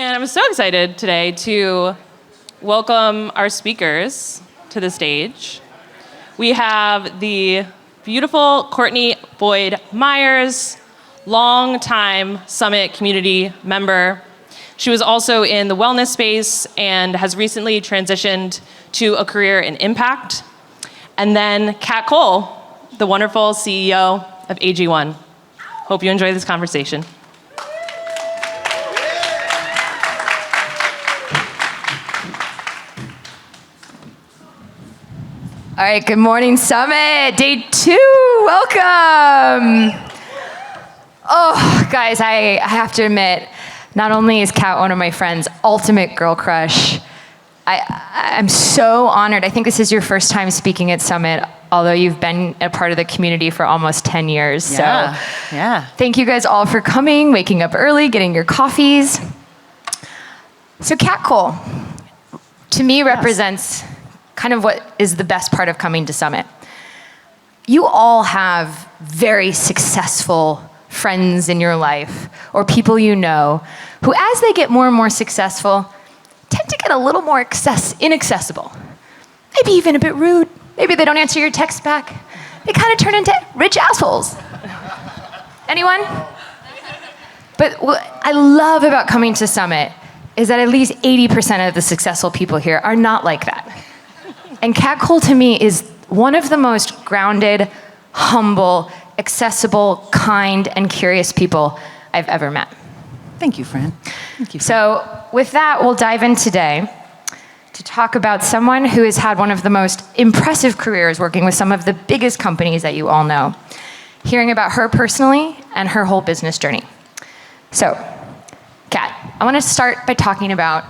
And I'm so excited today to welcome our speakers to the stage. We have the beautiful Courtney Boyd Myers, longtime Summit community member. She was also in the wellness space and has recently transitioned to a career in impact. And then Kat Cole, the wonderful CEO of AG1. Hope you enjoy this conversation. All right, good morning, Summit. Day 2, welcome. Oh, guys, I have to admit, not only is Kat one of my friends' ultimate girl crush, I'm so honored. I think this is your first time speaking at Summit, although you've been a part of the community for almost 10 years. Yeah. Thank you guys all for coming, waking up early, getting your coffees. So Kat Cole, to me, represents kind of what is the best part of coming to Summit. You all have very successful friends in your life or people you know who, as they get more and more successful, tend to get a little more inaccessible. Maybe even a bit rude. Maybe they don't answer your text back. They kind of turn into rich assholes. Anyone? But what I love about coming to Summit is that at least 80% of the successful people here are not like that. And Kat Cole, to me, is one of the most grounded, humble, accessible, kind, and curious people I've ever met. Thank you, Fran. Thank you. So with that, we'll dive in today to talk about someone who has had one of the most impressive careers working with some of the biggest companies that you all know, hearing about her personally and her whole business journey. So, Kat, I want to start by talking about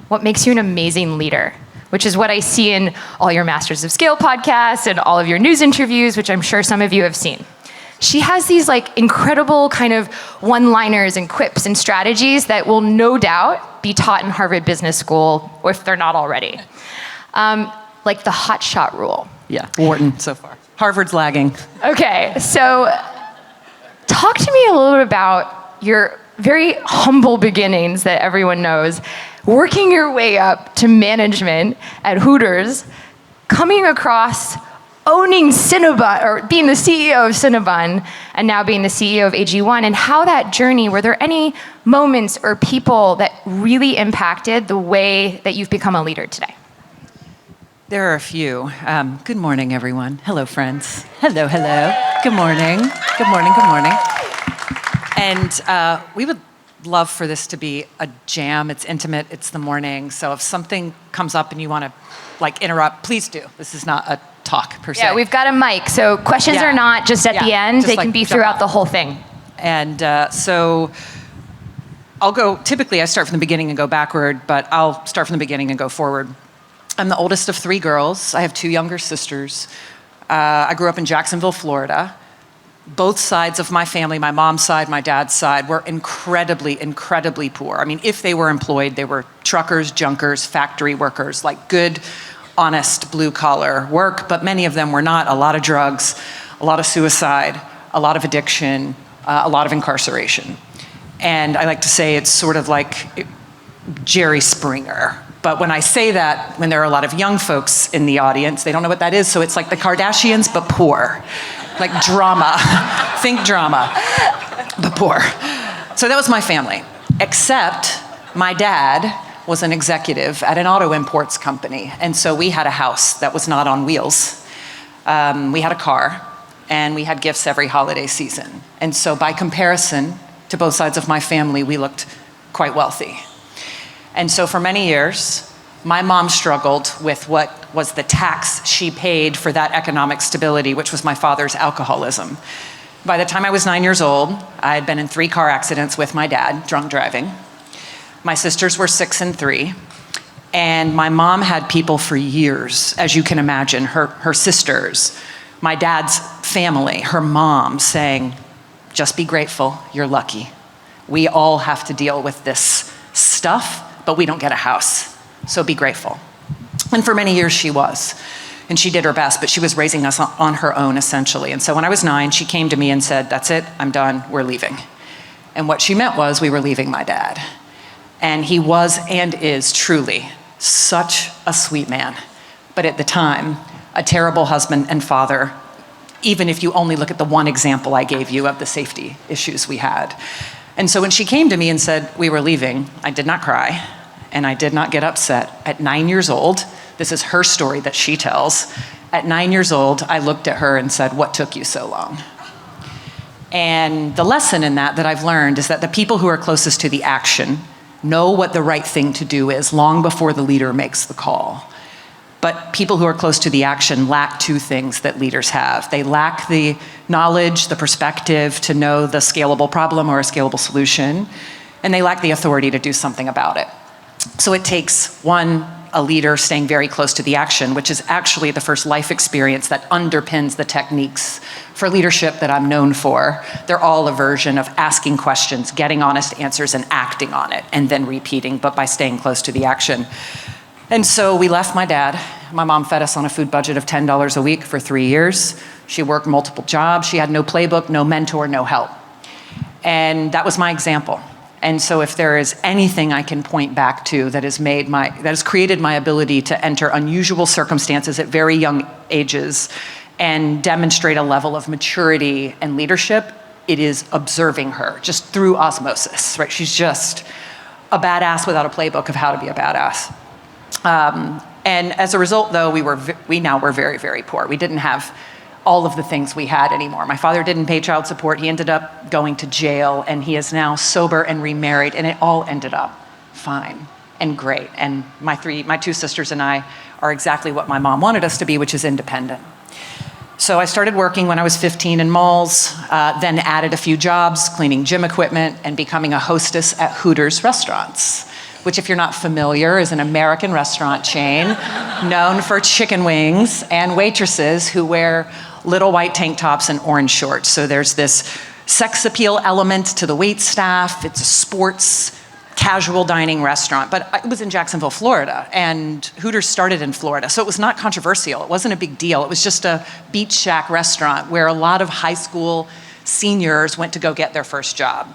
what makes you an amazing leader, which is what I see in all your Masters of Scale podcasts and all of your news interviews, which I'm sure some of you have seen. She has these incredible kind of one-liners and quips and strategies that will no doubt be taught in Harvard Business School, or if they're not already. Like the hot shot rule. Yeah, Wharton so far. Harvard's lagging. Okay, so talk to me a little bit about your very humble beginnings that everyone knows, working your way up to management at Hooters, coming across owning Cinnabon, or being the CEO of Cinnabon, and now being the CEO of AG1, and how that journey, were there any moments or people that really impacted the way that you've become a leader today? There are a few. Good morning, everyone. Hello, friends. Hello. Good morning. Good morning. And we would love for this to be a jam. It's intimate. It's the morning. So if something comes up and you want to interrupt, please do. This is not a talk per se. Yeah, we've got a mic. So questions are not just at the end. They can be throughout the whole thing. And so I'll go, typically I start from the beginning and go backward, but I'll start from the beginning and go forward. I'm the oldest of 3 girls. I have 2 younger sisters. I grew up in Jacksonville, Florida. Both sides of my family, my mom's side, my dad's side, were incredibly, incredibly poor. I mean, if they were employed, they were truckers, junkers, factory workers, good, honest, blue-collar work, but many of them were not. A lot of drugs, a lot of suicide, a lot of addiction, a lot of incarceration. And I like to say it's sort of like Jerry Springer. But when I say that, when there are a lot of young folks in the audience, they don't know what that is, so it's like the Kardashians, but poor. Like drama. Think drama, but poor. So that was my family, except my dad was an executive at an auto imports company. And so we had a house that was not on wheels. We had a car, and we had gifts every holiday season. And so by comparison to both sides of my family, we looked quite wealthy. And so for many years, my mom struggled with what was the tax she paid for that economic stability, which was my father's alcoholism. By the time I was 9 years old, I had been in 3 car accidents with my dad, drunk driving. My sisters were 6 and 3. And my mom had people for years, as you can imagine, her sisters, my dad's family, her mom saying, just be grateful, you're lucky. We all have to deal with this stuff, but we don't get a house. So be grateful. And for many years she was. And she did her best, but she was raising us on her own, essentially. And so when I was 9, she came to me and said, that's it, I'm done, we're leaving. And what she meant was we were leaving my dad. And he was and is truly such a sweet man. But at the time, a terrible husband and father, even if you only look at the one example I gave you of the safety issues we had. And so when she came to me and said we were leaving, I did not cry and I did not get upset. At 9 years old, this is her story that she tells. At 9 years old, I looked at her and said, "What took you so long?" And the lesson in that I've learned is that the people who are closest to the action know what the right thing to do is long before the leader makes the call. But people who are close to the action lack two things that leaders have. They lack the knowledge, the perspective to know the scalable problem or a scalable solution, and they lack the authority to do something about it. So it takes, one, a leader staying very close to the action, which is actually the first life experience that underpins the techniques for leadership that I'm known for. They're all a version of asking questions, getting honest answers, and acting on it, and then repeating, but by staying close to the action. And so we left my dad. My mom fed us on a food budget of $10 a week for 3 years. She worked multiple jobs. She had no playbook, no mentor, no help. And that was my example. And so if there is anything I can point back to that has created my ability to enter unusual circumstances at very young ages and demonstrate a level of maturity and leadership, it is observing her just through osmosis, right? She's just a badass without a playbook of how to be a badass. And as a result, though, we now were very, very poor. We didn't have all of the things we had anymore. My father didn't pay child support. He ended up going to jail, and he is now sober and remarried, and it all ended up fine and great. And my two sisters and I are exactly what my mom wanted us to be, which is independent. So I started working when I was 15 in malls, then added a few jobs, cleaning gym equipment, and becoming a hostess at Hooters restaurants, which, if you're not familiar, is an American restaurant chain known for chicken wings and waitresses who wear little white tank tops and orange shorts. So there's this sex appeal element to the wait staff. It's a sports, casual dining restaurant. But it was in Jacksonville, Florida, and Hooters started in Florida. So it was not controversial. It wasn't a big deal. It was just a beach shack restaurant where a lot of high school seniors went to go get their first job.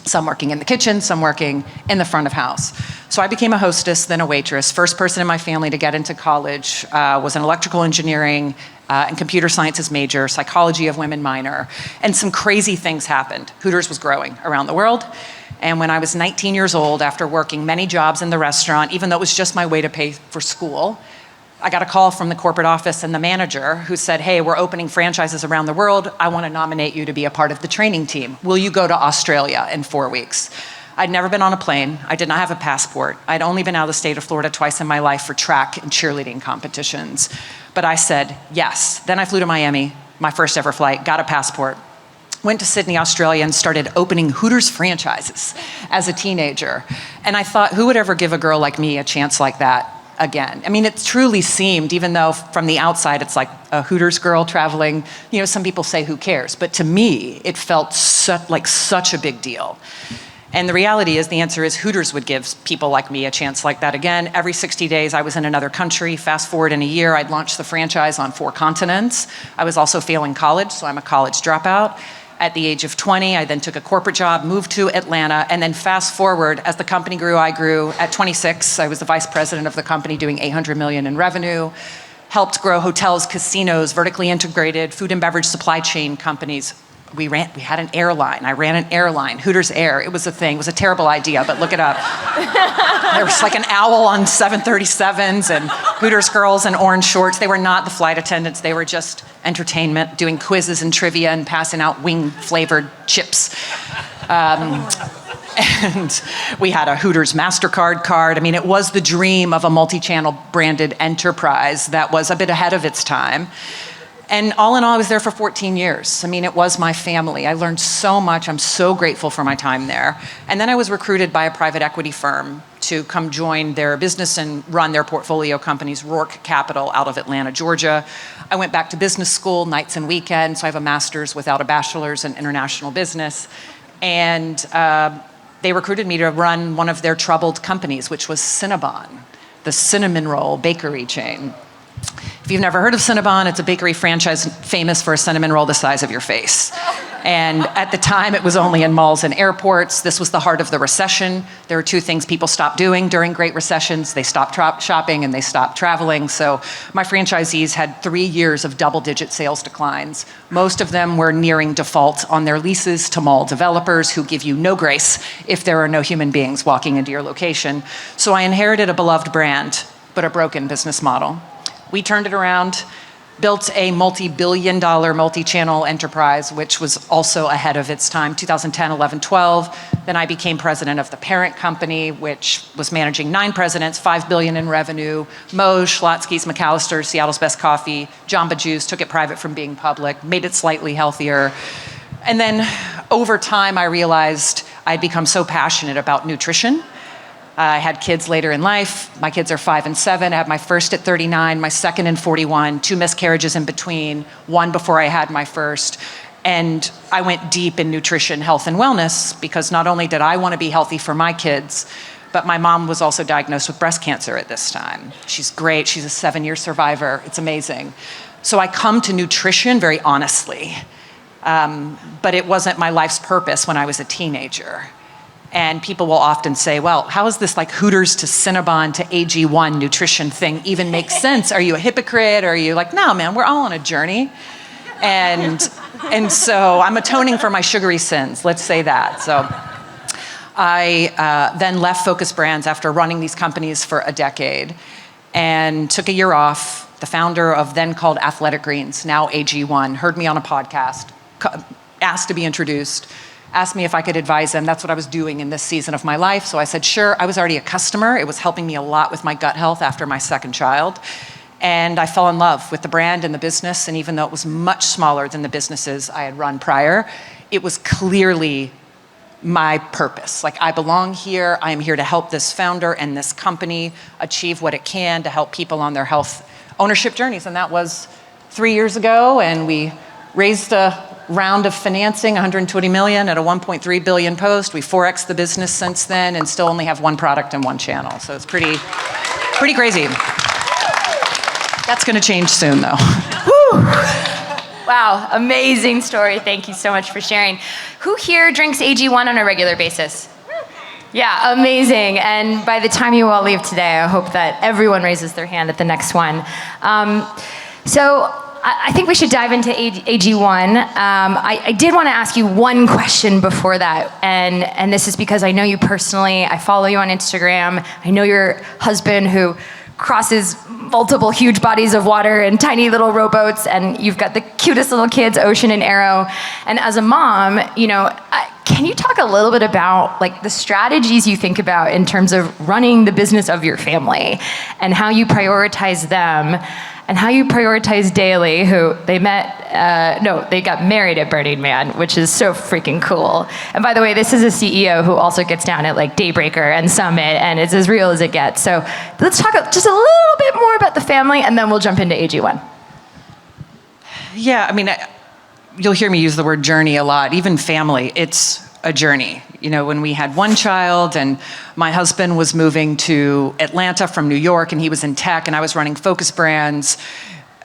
Some working in the kitchen, some working in the front of house. So I became a hostess, then a waitress. First person in my family to get into college, was an electrical engineering and computer sciences major, psychology of women minor, and some crazy things happened. Hooters was growing around the world, and when I was 19 years old, after working many jobs in the restaurant, even though it was just my way to pay for school, I got a call from the corporate office and the manager who said, "Hey, we're opening franchises around the world. I want to nominate you to be a part of the training team. Will you go to Australia in 4 weeks?" I'd never been on a plane. I did not have a passport. I'd only been out of the state of Florida twice in my life for track and cheerleading competitions. But I said yes. Then I flew to Miami, my first ever flight, got a passport, went to Sydney, Australia, and started opening Hooters franchises as a teenager. And I thought, who would ever give a girl like me a chance like that again? I mean, it truly seemed, even though from the outside it's like a Hooters girl traveling, some people say who cares, but to me, it felt like such a big deal. And the reality is, the answer is Hooters would give people like me a chance like that again. Every 60 days, I was in another country. Fast forward in a year, I'd launched the franchise on 4 continents. I was also failing college, so I'm a college dropout. At the age of 20, I then took a corporate job, moved to Atlanta, and then fast forward, as the company grew, I grew. At 26, I was the vice president of the company doing $800 million in revenue, helped grow hotels, casinos, vertically integrated food and beverage supply chain companies. We had an airline. I ran an airline, Hooters Air. It was a thing. It was a terrible idea, but look it up. There was like an owl on 737s and Hooters girls in orange shorts. They were not the flight attendants. They were just entertainment, doing quizzes and trivia and passing out wing-flavored chips. And we had a Hooters MasterCard card. I mean, it was the dream of a multi-channel branded enterprise that was a bit ahead of its time. And all in all, I was there for 14 years. I mean, it was my family. I learned so much. I'm so grateful for my time there. And then I was recruited by a private equity firm to come join their business and run their portfolio companies, Rourke Capital, out of Atlanta, Georgia. I went back to business school nights and weekends, so I have a master's without a bachelor's in international business. And they recruited me to run one of their troubled companies, which was Cinnabon, the cinnamon roll bakery chain. If you've never heard of Cinnabon, it's a bakery franchise famous for a cinnamon roll the size of your face. And at the time, it was only in malls and airports. This was the heart of the recession. There are two things people stop doing during great recessions. They stop shopping and they stop traveling. So my franchisees had 3 years of double-digit sales declines. Most of them were nearing default on their leases to mall developers who give you no grace if there are no human beings walking into your location. So I inherited a beloved brand, but a broken business model. We turned it around, built a multi-billion-dollar, multi-channel enterprise, which was also ahead of its time, 2010, 11, 12. Then I became president of the parent company, which was managing 9 presidents, $5 billion in revenue, Moe's, Schlotzsky's, McAllister's, Seattle's Best Coffee, Jamba Juice, took it private from being public, made it slightly healthier. And then over time, I realized I'd become so passionate about nutrition. I had kids later in life. My kids are 5 and 7. I had my first at 39, my second in 41, 2 miscarriages in between, 1 before I had my first. And I went deep in nutrition, health, and wellness because not only did I want to be healthy for my kids, but my mom was also diagnosed with breast cancer at this time. She's great. She's a 7-year survivor. It's amazing. So I come to nutrition very honestly. But it wasn't my life's purpose when I was a teenager. And people will often say, well, how is this like Hooters to Cinnabon to AG1 nutrition thing even make sense? Are you a hypocrite? Or are you like, no, man, we're all on a journey. And so I'm atoning for my sugary sins, let's say that. So I then left Focus Brands after running these companies for a decade and took a year off. The founder of then called Athletic Greens, now AG1, heard me on a podcast, asked to be introduced, asked me if I could advise them. That's what I was doing in this season of my life. So I said, sure. I was already a customer. It was helping me a lot with my gut health after my second child. And I fell in love with the brand and the business. And even though it was much smaller than the businesses I had run prior, it was clearly my purpose. Like, I belong here. I am here to help this founder and this company achieve what it can to help people on their health ownership journeys. And that was 3 years ago. And we raised a round of financing, 120 million at a 1.3 billion post. We 4X'd the business since then and still only have 1 product and 1 channel. So it's pretty crazy. That's gonna change soon though. Woo. Wow, amazing story. Thank you so much for sharing. Who here drinks AG1 on a regular basis? Yeah, amazing. And by the time you all leave today, I hope that everyone raises their hand at the next one. So I think we should dive into AG1. I did want to ask you one question before that, and this is because I know you personally. I follow you on Instagram. I know your husband who crosses multiple huge bodies of water in tiny little rowboats, and you've got the cutest little kids, Ocean and Arrow. And as a mom, can you talk a little bit about like the strategies you think about in terms of running the business of your family and how you prioritize them? And how you prioritize Daly, who they got married at Burning Man, which is so freaking cool. And by the way, this is a CEO who also gets down at like Daybreaker and Summit, and it's as real as it gets. So let's talk just a little bit more about the family, and then we'll jump into AG1. Yeah, I mean, you'll hear me use the word journey a lot. Even family, it's a journey. When we had 1 child and my husband was moving to Atlanta from New York and he was in tech and I was running Focus Brands,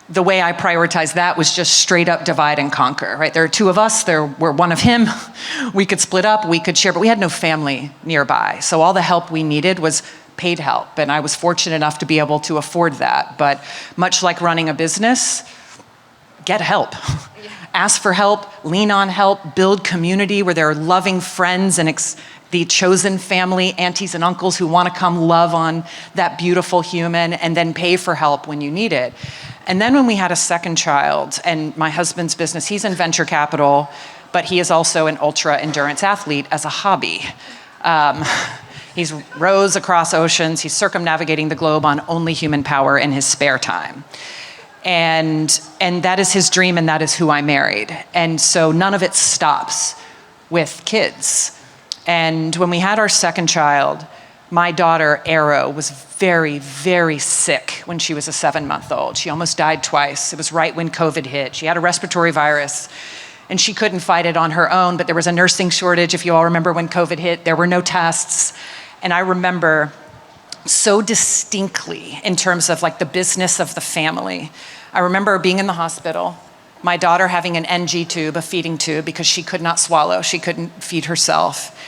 the way I prioritized that was just straight up divide and conquer, right? There are 2 of us, there were 1 of him. We could split up, we could share, but we had no family nearby. So all the help we needed was paid help. And I was fortunate enough to be able to afford that. But much like running a business, get help. Ask for help, lean on help, build community where there are loving friends and the chosen family, aunties and uncles who want to come love on that beautiful human, and then pay for help when you need it. And then when we had a second child, and my husband's business, he's in venture capital, but he is also an ultra endurance athlete as a hobby. He's rows across oceans, he's circumnavigating the globe on only human power in his spare time. And that is his dream, and that is who I married. And so none of it stops with kids. And when we had our second child, my daughter, Arrow, was very, very sick when she was a 7-month-old. She almost died twice. It was right when COVID hit. She had a respiratory virus, and she couldn't fight it on her own, but there was a nursing shortage. If you all remember when COVID hit, there were no tests. And I remember so distinctly in terms of like the business of the family. I remember being in the hospital my daughter having an NG tube, a feeding tube, because she could not swallow. She couldn't feed herself.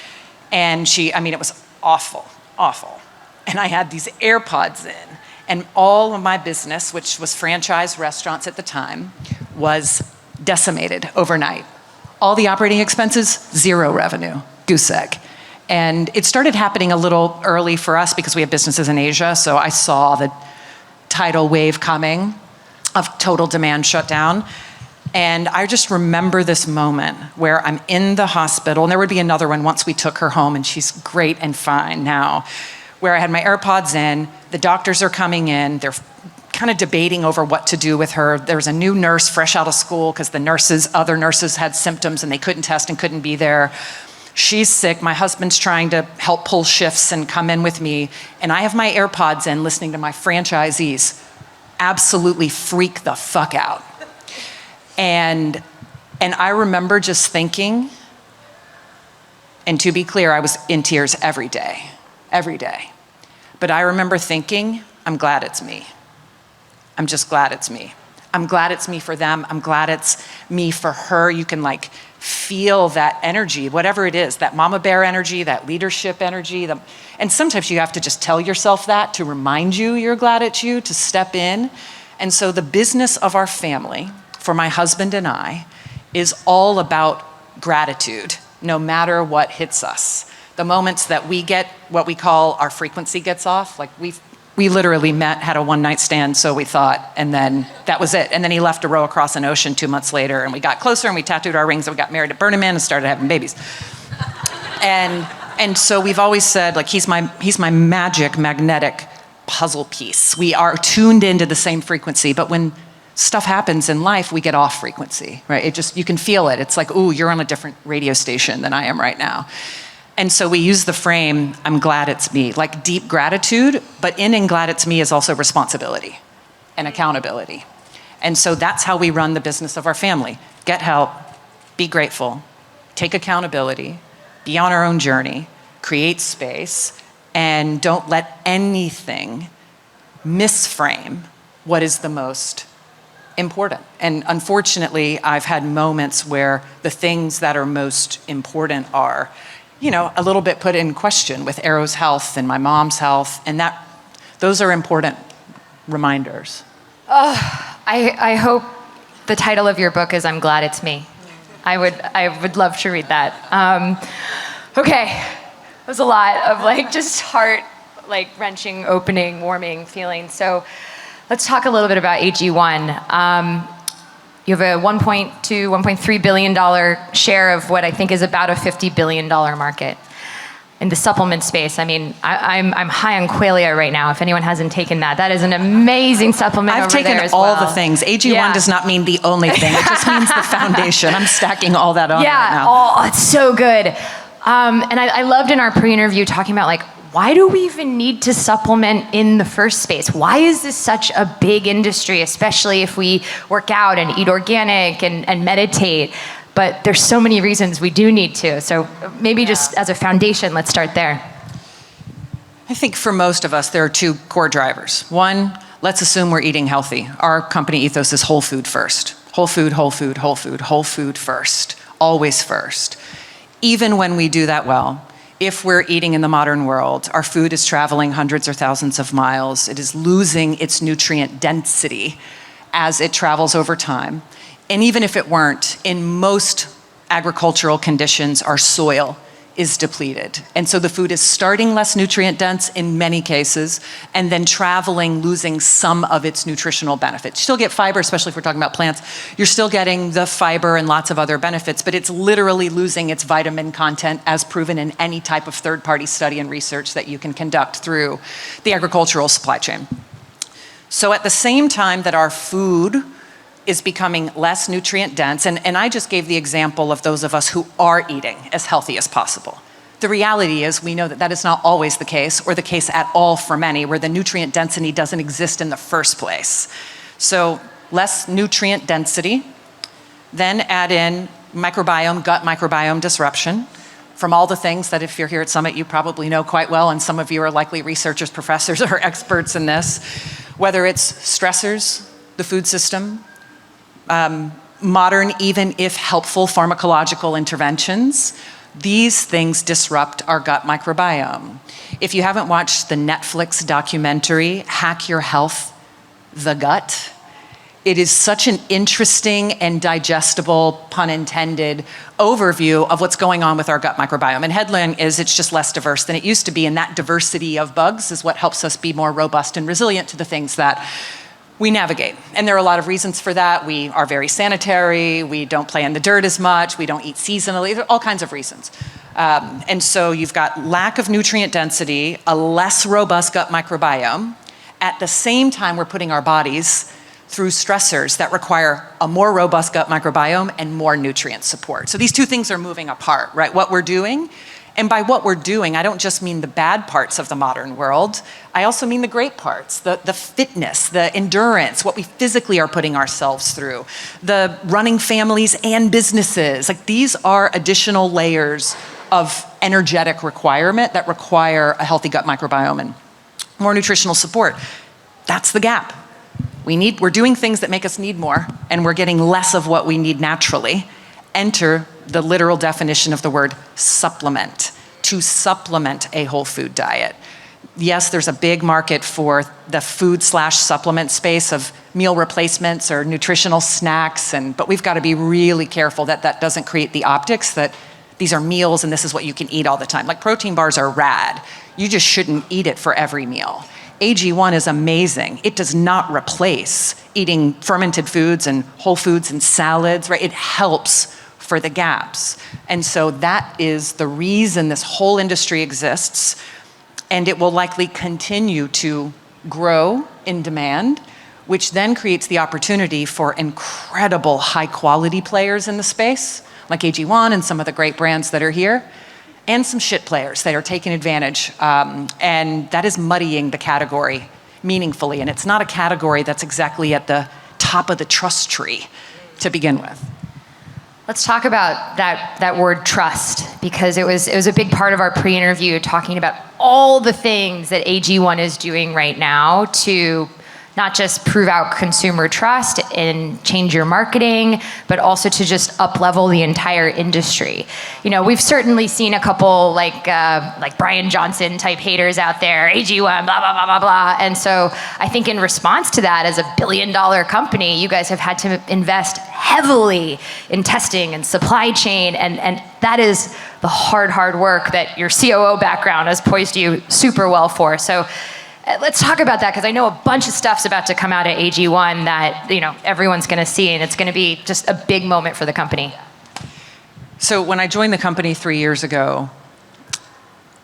And it was awful, awful. And I had these AirPods in, and all of my business, which was franchise restaurants at the time, was decimated overnight. All the operating expenses, zero revenue, goose egg. And it started happening a little early for us because we have businesses in Asia, so I saw the tidal wave coming of total demand shutdown. And I just remember this moment where I'm in the hospital, and there would be another one once we took her home, and she's great and fine now, where I had my AirPods in, the doctors are coming in, they're kind of debating over what to do with her. There was a new nurse fresh out of school because the other nurses had symptoms and they couldn't test and couldn't be there. She's sick, my husband's trying to help pull shifts and come in with me, and I have my AirPods in listening to my franchisees absolutely freak the fuck out. And I remember just thinking, and to be clear, I was in tears every day. But I remember thinking, I'm glad it's me. I'm just glad it's me. I'm glad it's me for them. I'm glad it's me for her. You can feel that energy, whatever it is, that mama bear energy, that leadership energy. And sometimes you have to just tell yourself that to remind you you're glad it's you, to step in. And so the business of our family, for my husband and I, is all about gratitude, no matter what hits us. The moments that we get what we call our frequency gets off, we literally met, had a one-night stand, so we thought, and then that was it. And then he left to row across an ocean 2 months later, and we got closer, and we tattooed our rings, and we got married at Burning Man and started having babies. And so we've always said, he's my magic, magnetic puzzle piece. We are tuned into the same frequency, but when stuff happens in life, we get off frequency, right? You can feel it. It's ooh, you're on a different radio station than I am right now. And so we use the frame, I'm glad it's me, deep gratitude, but in glad it's me is also responsibility and accountability. And so that's how we run the business of our family. Get help, be grateful, take accountability, be on our own journey, create space, and don't let anything misframe what is the most important. And unfortunately, I've had moments where the things that are most important are a little bit put in question with Arrow's health and my mom's health, and those are important reminders. I hope the title of your book is I'm Glad It's Me. I would love to read that. Okay, it was a lot of just heart, wrenching, opening, warming feelings. So let's talk a little bit about AG1. You have a $1.2, $1.3 billion share of what I think is about a $50 billion market in the supplement space. I'm high on Qualia right now. If anyone hasn't taken that, that is an amazing supplement. I've taken all the things. AG1 does not mean the only thing. It just means the foundation. I'm stacking all that on right now. Oh, it's so good. And I loved in our pre-interview talking about why do we even need to supplement in the first place? Why is this such a big industry, especially if we work out and eat organic and meditate? But there's so many reasons we do need to. So maybe just as a foundation, let's start there. I think for most of us, there are two core drivers. One, let's assume we're eating healthy. Our company ethos is whole food first. Whole food, whole food, whole food, whole food first. Always first. Even when we do that well, if we're eating in the modern world, our food is traveling hundreds or thousands of miles. It is losing its nutrient density as it travels over time. And even if it weren't, in most agricultural conditions, our soil is depleted. And so the food is starting less nutrient dense in many cases, and then traveling, losing some of its nutritional benefits. You still get fiber, especially if we're talking about plants. You're still getting the fiber and lots of other benefits, but it's literally losing its vitamin content as proven in any type of third-party study and research that you can conduct through the agricultural supply chain. So at the same time that our food is becoming less nutrient dense, and I just gave the example of those of us who are eating as healthy as possible. The reality is we know that is not always the case, or the case at all for many, where the nutrient density doesn't exist in the first place. So less nutrient density, then add in microbiome, gut microbiome disruption from all the things that if you're here at Summit, you probably know quite well, and some of you are likely researchers, professors, or experts in this, whether it's stressors, the food system, modern, even if helpful, pharmacological interventions, these things disrupt our gut microbiome. If you haven't watched the Netflix documentary, Hack Your Health, The Gut, it is such an interesting and digestible, pun intended, overview of what's going on with our gut microbiome. And headline is it's just less diverse than it used to be, and that diversity of bugs is what helps us be more robust and resilient to the things that we navigate. And there are a lot of reasons for that. We are very sanitary, we don't play in the dirt as much, we don't eat seasonally, there are all kinds of reasons. And so you've got lack of nutrient density, a less robust gut microbiome. At the same time, we're putting our bodies through stressors that require a more robust gut microbiome and more nutrient support. So these two things are moving apart, right? What we're doing, and by what we're doing, I don't just mean the bad parts of the modern world, I also mean the great parts, the fitness, the endurance, what we physically are putting ourselves through, the running families and businesses. Like, these are additional layers of energetic requirement that require a healthy gut microbiome and more nutritional support. That's the gap. We're doing things that make us need more, and we're getting less of what we need naturally. Enter the literal definition of the word supplement, to supplement a whole food diet. Yes, there's a big market for the food/supplement space of meal replacements or nutritional snacks, but we've got to be really careful that that doesn't create the optics that these are meals and this is what you can eat all the time. Like, protein bars are rad. You just shouldn't eat it for every meal. AG1 is amazing. It does not replace eating fermented foods and whole foods and salads, right? It helps for the gaps. And so that is the reason this whole industry exists, and it will likely continue to grow in demand, which then creates the opportunity for incredible high quality players in the space, like AG1 and some of the great brands that are here, and some shit players that are taking advantage. And that is muddying the category meaningfully. And it's not a category that's exactly at the top of the trust tree to begin with. Let's talk about that word trust, because it was a big part of our pre-interview, talking about all the things that AG1 is doing right now to not just prove out consumer trust and change your marketing, but also to just up-level the entire industry. You know, we've certainly seen a couple like Brian Johnson type haters out there, AG1, blah, blah, blah, blah, blah. And so I think in response to that, as a billion-dollar company, you guys have had to invest heavily in testing and supply chain, and that is the hard work that your COO background has poised you super well for. So let's talk about that, because I know a bunch of stuff's about to come out at AG1 that, you know, everyone's going to see, and it's going to be just a big moment for the company. So when I joined the company 3 years ago,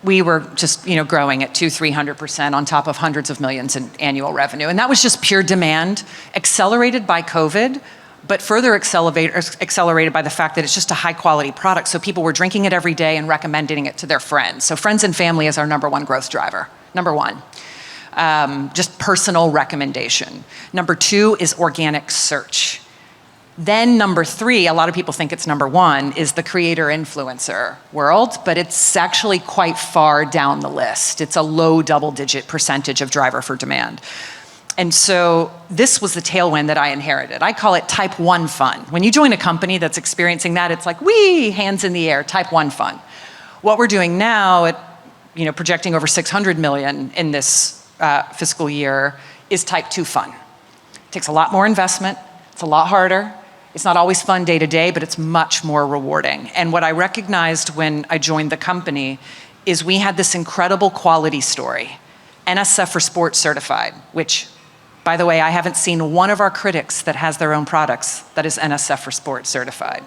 we were just, growing at 200-300% on top of hundreds of millions in annual revenue, and that was just pure demand, accelerated by COVID, but further accelerated by the fact that it's just a high quality product. So people were drinking it every day and recommending it to their friends. So friends and family is our number one growth driver. Number one. Just personal recommendation. Number two is organic search. Then number three, a lot of people think it's number one, is the creator influencer world, but it's actually quite far down the list. It's a low double-digit percentage of driver for demand. And so this was the tailwind that I inherited. I call it type 1 fun. When you join a company that's experiencing that, it's like, wee, hands in the air, type 1 fun. What we're doing now, projecting over 600 million in this fiscal year, is type 2 fun. It takes a lot more investment. It's a lot harder. It's not always fun day to day, but it's much more rewarding. And what I recognized when I joined the company is we had this incredible quality story, NSF for Sport certified, which, by the way, I haven't seen one of our critics that has their own products that is NSF for Sport certified.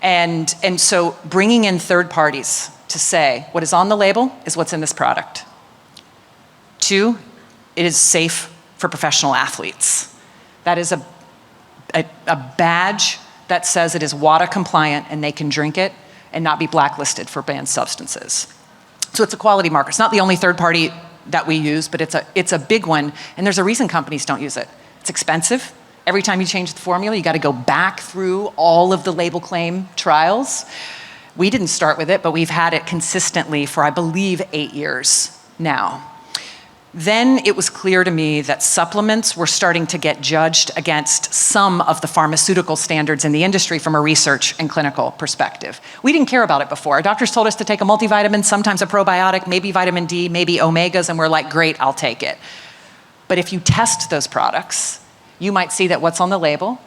And so bringing in third parties to say what is on the label is what's in this product. 2, it is safe for professional athletes. That is a badge that says it is WADA compliant and they can drink it and not be blacklisted for banned substances. So it's a quality marker. It's not the only third party that we use, but it's a big one, and there's a reason companies don't use it. It's expensive. Every time you change the formula, you got to go back through all of the label claim trials. We didn't start with it, but we've had it consistently for, I believe, 8 years now. Then it was clear to me that supplements were starting to get judged against some of the pharmaceutical standards in the industry from a research and clinical perspective. We didn't care about it before. Our doctors told us to take a multivitamin, sometimes a probiotic, maybe vitamin D, maybe omegas, and we're like, great, I'll take it. But if you test those products, you might see that what's on the label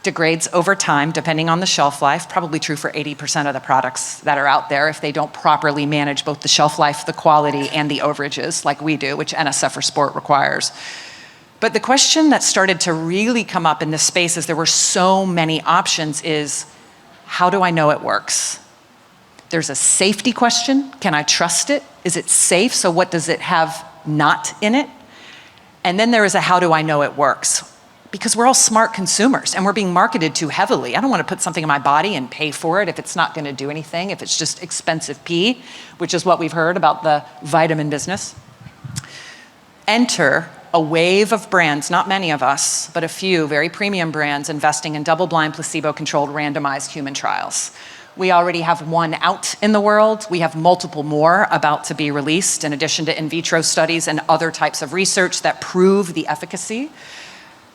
degrades over time, depending on the shelf life, probably true for 80% of the products that are out there if they don't properly manage both the shelf life, the quality, and the overages like we do, which NSF for sport requires. But the question that started to really come up in this space as there were so many options is, how do I know it works? There's a safety question. Can I trust it? Is it safe? So what does it have not in it? And then there is a how do I know it works? Because we're all smart consumers and we're being marketed to heavily. I don't want to put something in my body and pay for it if it's not going to do anything, if it's just expensive pee, which is what we've heard about the vitamin business. Enter a wave of brands, not many of us, but a few very premium brands investing in double-blind, placebo-controlled, randomized human trials. We already have one out in the world. We have multiple more about to be released, in addition to in vitro studies and other types of research that prove the efficacy.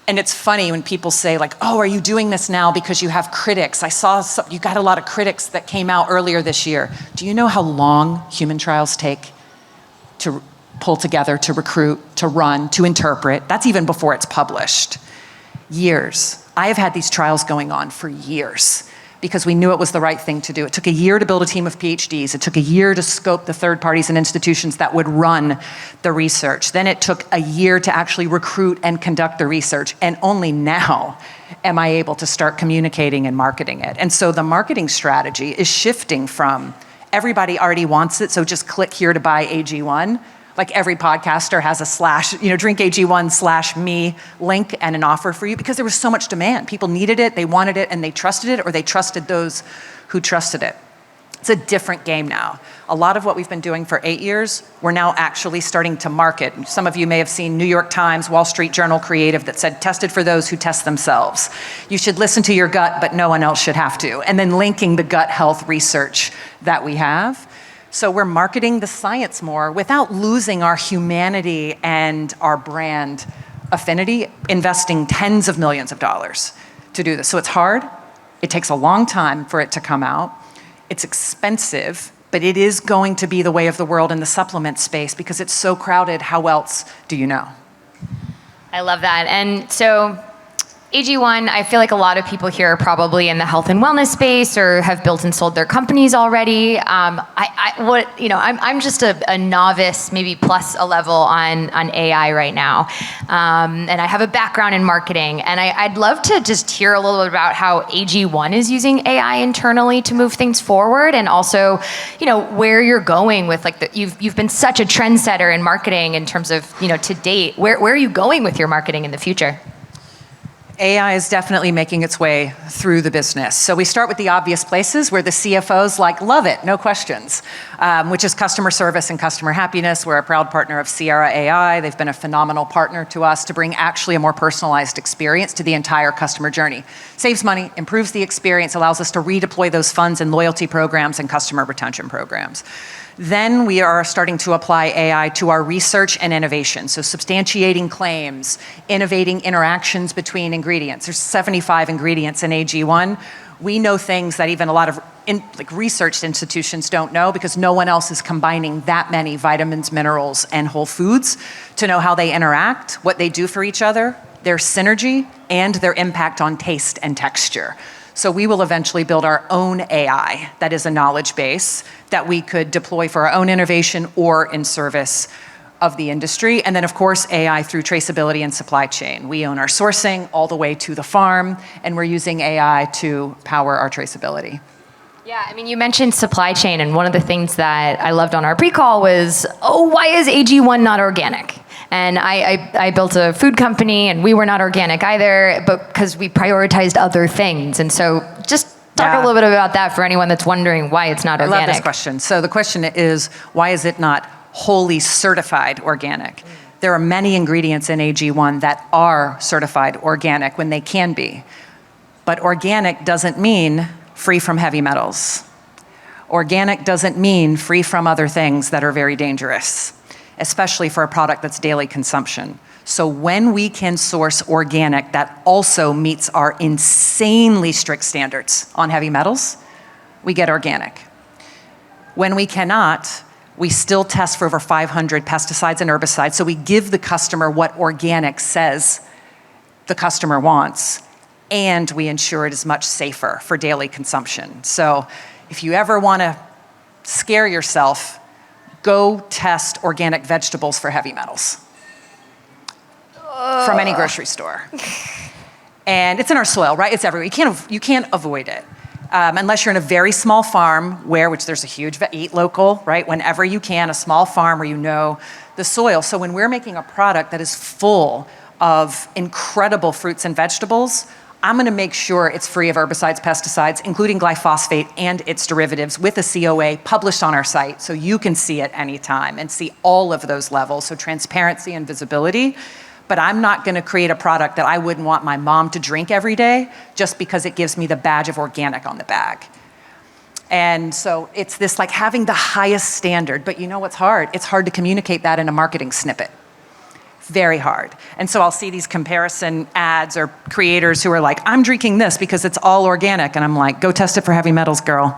And it's funny when people say like, oh, are you doing this now because you have critics? I saw you got a lot of critics that came out earlier this year. Do you know how long human trials take to pull together, to recruit, to run, to interpret? That's even before it's published. Years. I have had these trials going on for years because we knew it was the right thing to do. It took a year to build a team of PhDs. It took a year to scope the third parties and institutions that would run the research. Then it took a year to actually recruit and conduct the research. And only now am I able to start communicating and marketing it. And so the marketing strategy is shifting from everybody already wants it, so just click here to buy AG1. Like every podcaster has a drink AG1/me link and an offer for you because there was so much demand. People needed it, they wanted it, and they trusted it, or they trusted those who trusted it. It's a different game now. A lot of what we've been doing for 8 years, we're now actually starting to market. Some of you may have seen New York Times, Wall Street Journal creative that said, tested for those who test themselves. You should listen to your gut, but no one else should have to. And then linking the gut health research that we have. So we're marketing the science more without losing our humanity and our brand affinity, investing tens of millions of dollars to do this. So it's hard. It takes a long time for it to come out. It's expensive, but it is going to be the way of the world in the supplement space because it's so crowded. How else do you know? I love that. And so AG1, I feel like a lot of people here are probably in the health and wellness space or have built and sold their companies already. I'm just a novice, maybe plus a level on AI right now. And I have a background in marketing. And I'd love to just hear a little bit about how AG1 is using AI internally to move things forward. And also, where you're going with you've been such a trendsetter in marketing in terms of, to date. Where are you going with your marketing in the future? AI is definitely making its way through the business. So we start with the obvious places where the CFOs love it, no questions, which is customer service and customer happiness. We're a proud partner of Sierra AI. They've been a phenomenal partner to us to bring actually a more personalized experience to the entire customer journey. Saves money, improves the experience, allows us to redeploy those funds in loyalty programs and customer retention programs. Then we are starting to apply AI to our research and innovation. So substantiating claims, innovating interactions between ingredients. There's 75 ingredients in AG1. We know things that even a lot of research institutions don't know because no one else is combining that many vitamins, minerals, and whole foods to know how they interact, what they do for each other, their synergy, and their impact on taste and texture. So we will eventually build our own AI that is a knowledge base that we could deploy for our own innovation or in service of the industry. And then, of course, AI through traceability and supply chain. We own our sourcing all the way to the farm, and we're using AI to power our traceability. Yeah, you mentioned supply chain, and one of the things that I loved on our pre-call was, why is AG1 not organic? And I built a food company, and we were not organic either, but because we prioritized other things. And so just talk a little bit about that for anyone that's wondering why it's not organic. I love this question. So the question is, why is it not wholly certified organic? There are many ingredients in AG1 that are certified organic when they can be. But organic doesn't mean free from heavy metals. Organic doesn't mean free from other things that are very dangerous. especially for a product that's daily consumption. So when we can source organic that also meets our insanely strict standards on heavy metals, we get organic. When we cannot, we still test for over 500 pesticides and herbicides, so we give the customer what organic says the customer wants, and we ensure it is much safer for daily consumption. So if you ever want to scare yourself, go test organic vegetables for heavy metals from any grocery store. And it's in our soil, right? It's everywhere. You can't avoid it. Unless you're in a very small farm which there's a huge, eat local, right? Whenever you can, a small farm where you know the soil. So when we're making a product that is full of incredible fruits and vegetables, I'm gonna make sure it's free of herbicides, pesticides, including glyphosate and its derivatives with a COA published on our site so you can see it anytime and see all of those levels, so transparency and visibility. But I'm not gonna create a product that I wouldn't want my mom to drink every day just because it gives me the badge of organic on the bag. And so it's this like having the highest standard, but you know what's hard? It's hard to communicate that in a marketing snippet. Very hard. And so I'll see these comparison ads or creators who are like, I'm drinking this because it's all organic. And I'm like, go test it for heavy metals, girl.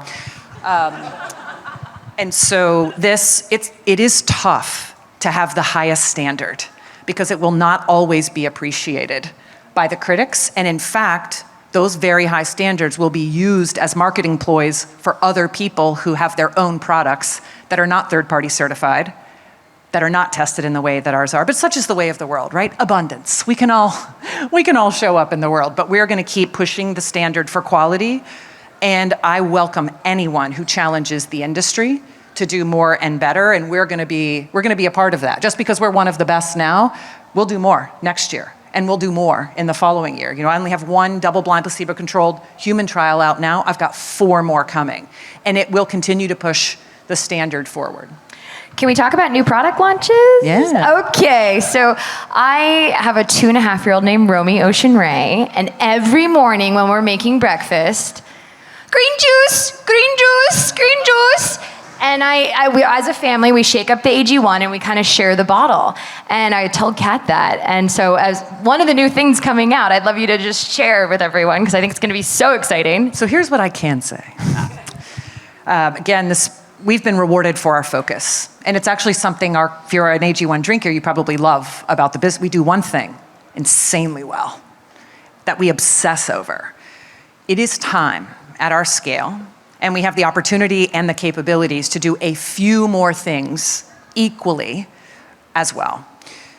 And so it is tough to have the highest standard because it will not always be appreciated by the critics. And in fact, those very high standards will be used as marketing ploys for other people who have their own products that are not third-party certified, that are not tested in the way that ours are. But such is the way of the world, right? Abundance. We can all show up in the world, but we're gonna keep pushing the standard for quality. And I welcome anyone who challenges the industry to do more and better, and we're gonna be a part of that. Just because we're one of the best now, we'll do more next year, and we'll do more in the following year. You know, I only have one double-blind, placebo-controlled human trial out now. I've got 4 more coming, and it will continue to push the standard forward. Can we talk about new product launches? Yeah. Okay, so I have a 2.5-year-old named Romy Ocean Ray, and every morning when we're making breakfast, green juice, green juice, green juice. And we, as a family, we shake up the AG1 and we kind of share the bottle. And I told Kat that. And so as one of the new things coming out, I'd love you to just share with everyone because I think it's going to be so exciting. So here's what I can say. Again, we've been rewarded for our focus. And it's actually something, if you're an AG1 drinker, you probably love about the business. We do one thing insanely well that we obsess over. It is time at our scale, and we have the opportunity and the capabilities to do a few more things equally as well.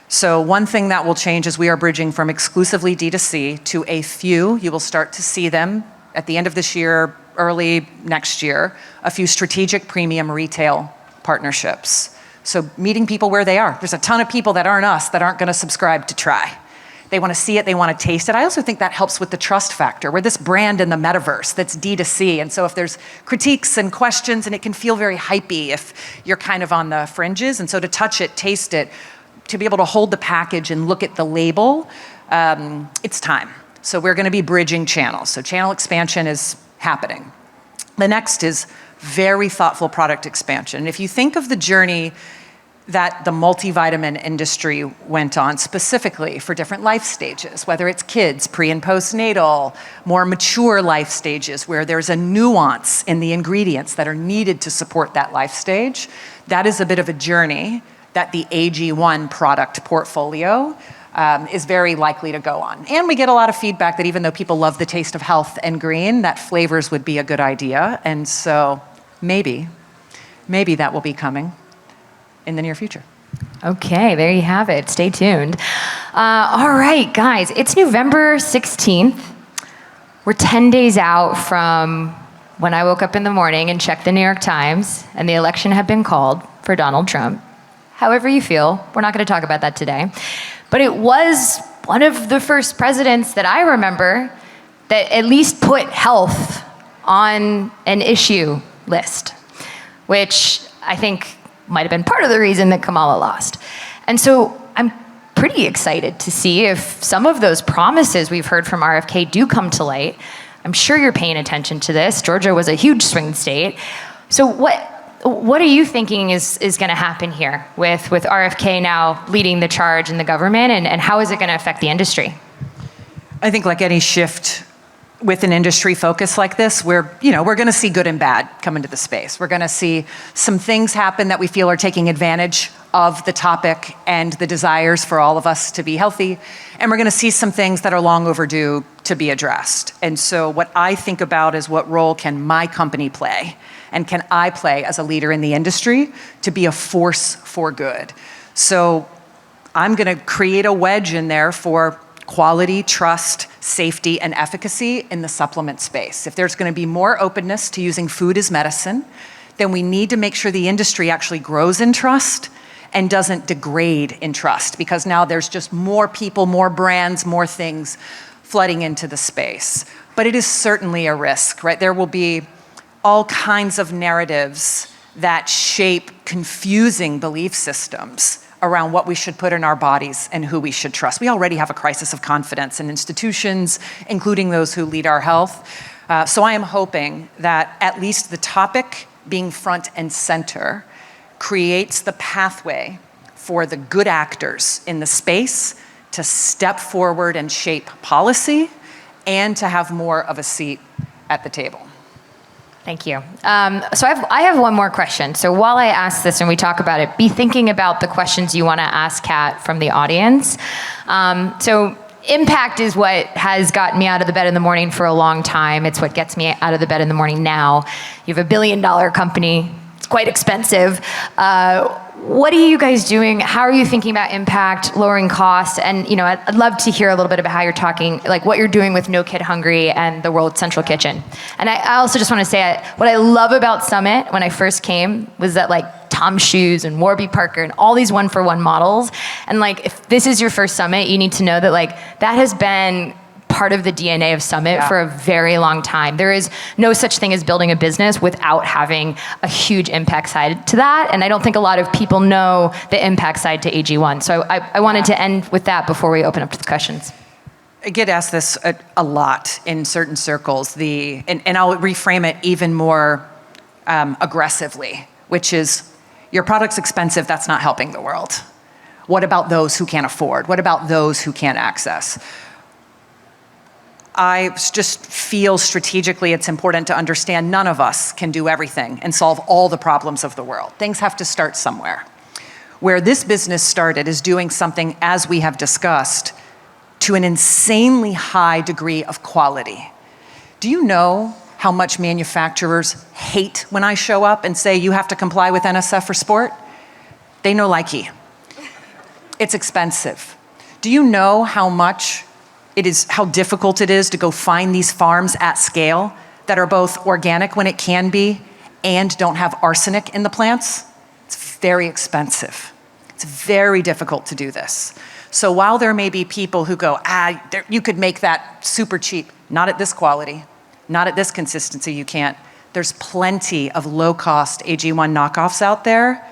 So one thing that will change is we are bridging from exclusively D2C to a few. You will start to see them at the end of this year, early next year, a few strategic premium retail partnerships. So meeting people where they are. There's a ton of people that aren't us that aren't gonna subscribe to try. They wanna see it, they wanna taste it. I also think that helps with the trust factor. We're this brand in the metaverse that's D2C, and so if there's critiques and questions, and it can feel very hypey if you're kind of on the fringes, and so to touch it, taste it, to be able to hold the package and look at the label, it's time. So we're gonna be bridging channels. So channel expansion is happening. The next is very thoughtful product expansion. And if you think of the journey that the multivitamin industry went on specifically for different life stages, whether it's kids, pre and postnatal, more mature life stages where there's a nuance in the ingredients that are needed to support that life stage, that is a bit of a journey that the AG1 product portfolio is very likely to go on. And we get a lot of feedback that even though people love the taste of health and green, that flavors would be a good idea. And so maybe that will be coming in the near future. Okay, there you have it. Stay tuned. All right, guys, it's November 16th. We're 10 days out from when I woke up in the morning and checked the New York Times and the election had been called for Donald Trump. However you feel, we're not going to talk about that today. But it was one of the first presidents that I remember that at least put health on an issue list, which I think might have been part of the reason that Kamala lost. And so I'm pretty excited to see if some of those promises we've heard from RFK do come to light. I'm sure you're paying attention to this. Georgia was a huge swing state. So what are you thinking is going to happen here with RFK now leading the charge in the government, and how is it going to affect the industry? I think like any shift with an industry focus like this, we're going to see good and bad come into the space. We're going to see some things happen that we feel are taking advantage of the topic and the desires for all of us to be healthy. And we're going to see some things that are long overdue to be addressed. And so what I think about is what role can my company play? And can I play as a leader in the industry to be a force for good? So I'm going to create a wedge in there for quality, trust, safety, and efficacy in the supplement space. If there's going to be more openness to using food as medicine, then we need to make sure the industry actually grows in trust and doesn't degrade in trust, because now there's just more people, more brands, more things flooding into the space. But it is certainly a risk, right? There will be all kinds of narratives that shape confusing belief systems around what we should put in our bodies and who we should trust. We already have a crisis of confidence in institutions, including those who lead our health. So I am hoping that at least the topic being front and center creates the pathway for the good actors in the space to step forward and shape policy and to have more of a seat at the table. Thank you. So I have one more question. So while I ask this and we talk about it, be thinking about the questions you want to ask Kat from the audience. So impact is what has gotten me out of the bed in the morning for a long time. It's what gets me out of the bed in the morning now. You have $1 billion company. It's quite expensive. What are you guys doing? How are you thinking about impact, lowering costs? And I'd love to hear a little bit about how you're talking, like what you're doing with No Kid Hungry and the World Central Kitchen. And I also just want to say what I love about Summit when I first came was that Tom Shoes and Warby Parker and all these one-for-one models. And if this is your first Summit, you need to know that that has been part of the DNA of Summit for a very long time. There is no such thing as building a business without having a huge impact side to that. And I don't think a lot of people know the impact side to AG1. So I wanted to end with that before we open up to the questions. I get asked this a lot in certain circles, and I'll reframe it even more aggressively, which is, your product's expensive, that's not helping the world. What about those who can't afford? What about those who can't access? I just feel strategically it's important to understand none of us can do everything and solve all the problems of the world. Things have to start somewhere. Where this business started is doing something, as we have discussed, to an insanely high degree of quality. Do you know how much manufacturers hate when I show up and say you have to comply with NSF for sport? They know likey. It's expensive. Do you know how difficult it is to go find these farms at scale that are both organic when it can be and don't have arsenic in the plants? It's very expensive. It's very difficult to do this. So while there may be people who go, you could make that super cheap, not at this quality, not at this consistency, you can't. There's plenty of low-cost AG1 knockoffs out there.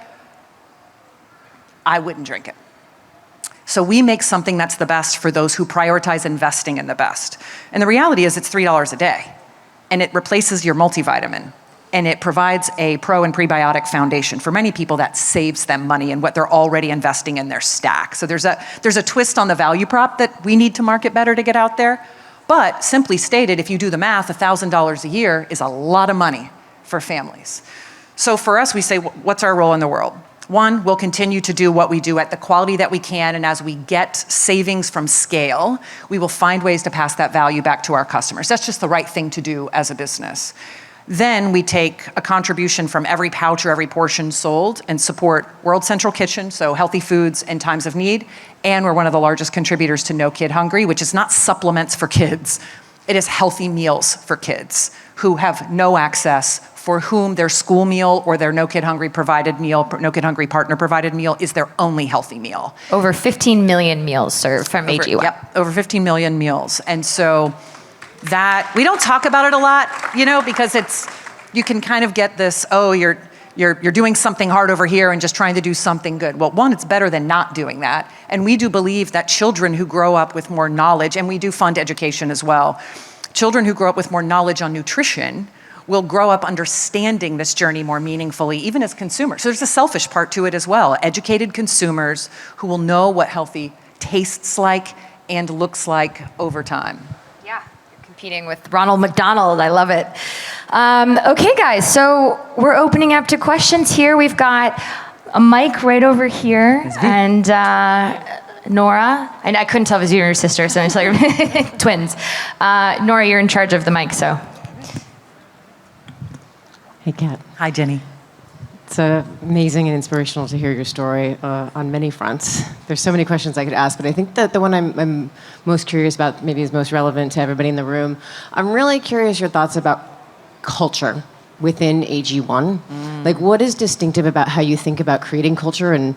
I wouldn't drink it. So we make something that's the best for those who prioritize investing in the best. And the reality is it's $3 a day. And it replaces your multivitamin. And it provides a pro and prebiotic foundation. For many people, that saves them money in what they're already investing in their stack. So there's a twist on the value prop that we need to market better to get out there. But simply stated, if you do the math, $1,000 a year is a lot of money for families. So for us, we say, what's our role in the world? One, we'll continue to do what we do at the quality that we can, and as we get savings from scale, we will find ways to pass that value back to our customers. That's just the right thing to do as a business. Then we take a contribution from every pouch or every portion sold and support World Central Kitchen, so healthy foods in times of need, and we're one of the largest contributors to No Kid Hungry, which is not supplements for kids. It is healthy meals for kids who have no access, for whom their school meal or their No Kid Hungry provided meal, No Kid Hungry partner provided meal is their only healthy meal. Over 15 million meals served from AG1. Yep, over 15 million meals. And so that, we don't talk about it a lot, because you can kind of get this, you're doing something hard over here and just trying to do something good. Well, one, it's better than not doing that. And we do believe that children who grow up with more knowledge, and we do fund education as well, children who grow up with more knowledge on nutrition will grow up understanding this journey more meaningfully, even as consumers. So there's a selfish part to it as well. Educated consumers who will know what healthy tastes like and looks like over time. Yeah, you're competing with Ronald McDonald. I love it. Okay, guys, so we're opening up to questions here. We've got a mic right over here, and Nora, and I couldn't tell if it was you or your sister, so it's like twins. Nora, you're in charge of the mic, so. Hey, Kat. Hi, Jenny. It's amazing and inspirational to hear your story on many fronts. There's so many questions I could ask, but I think that the one I'm most curious about, maybe is most relevant to everybody in the room. I'm really curious your thoughts about culture within AG1. Like, what is distinctive about how you think about creating culture? And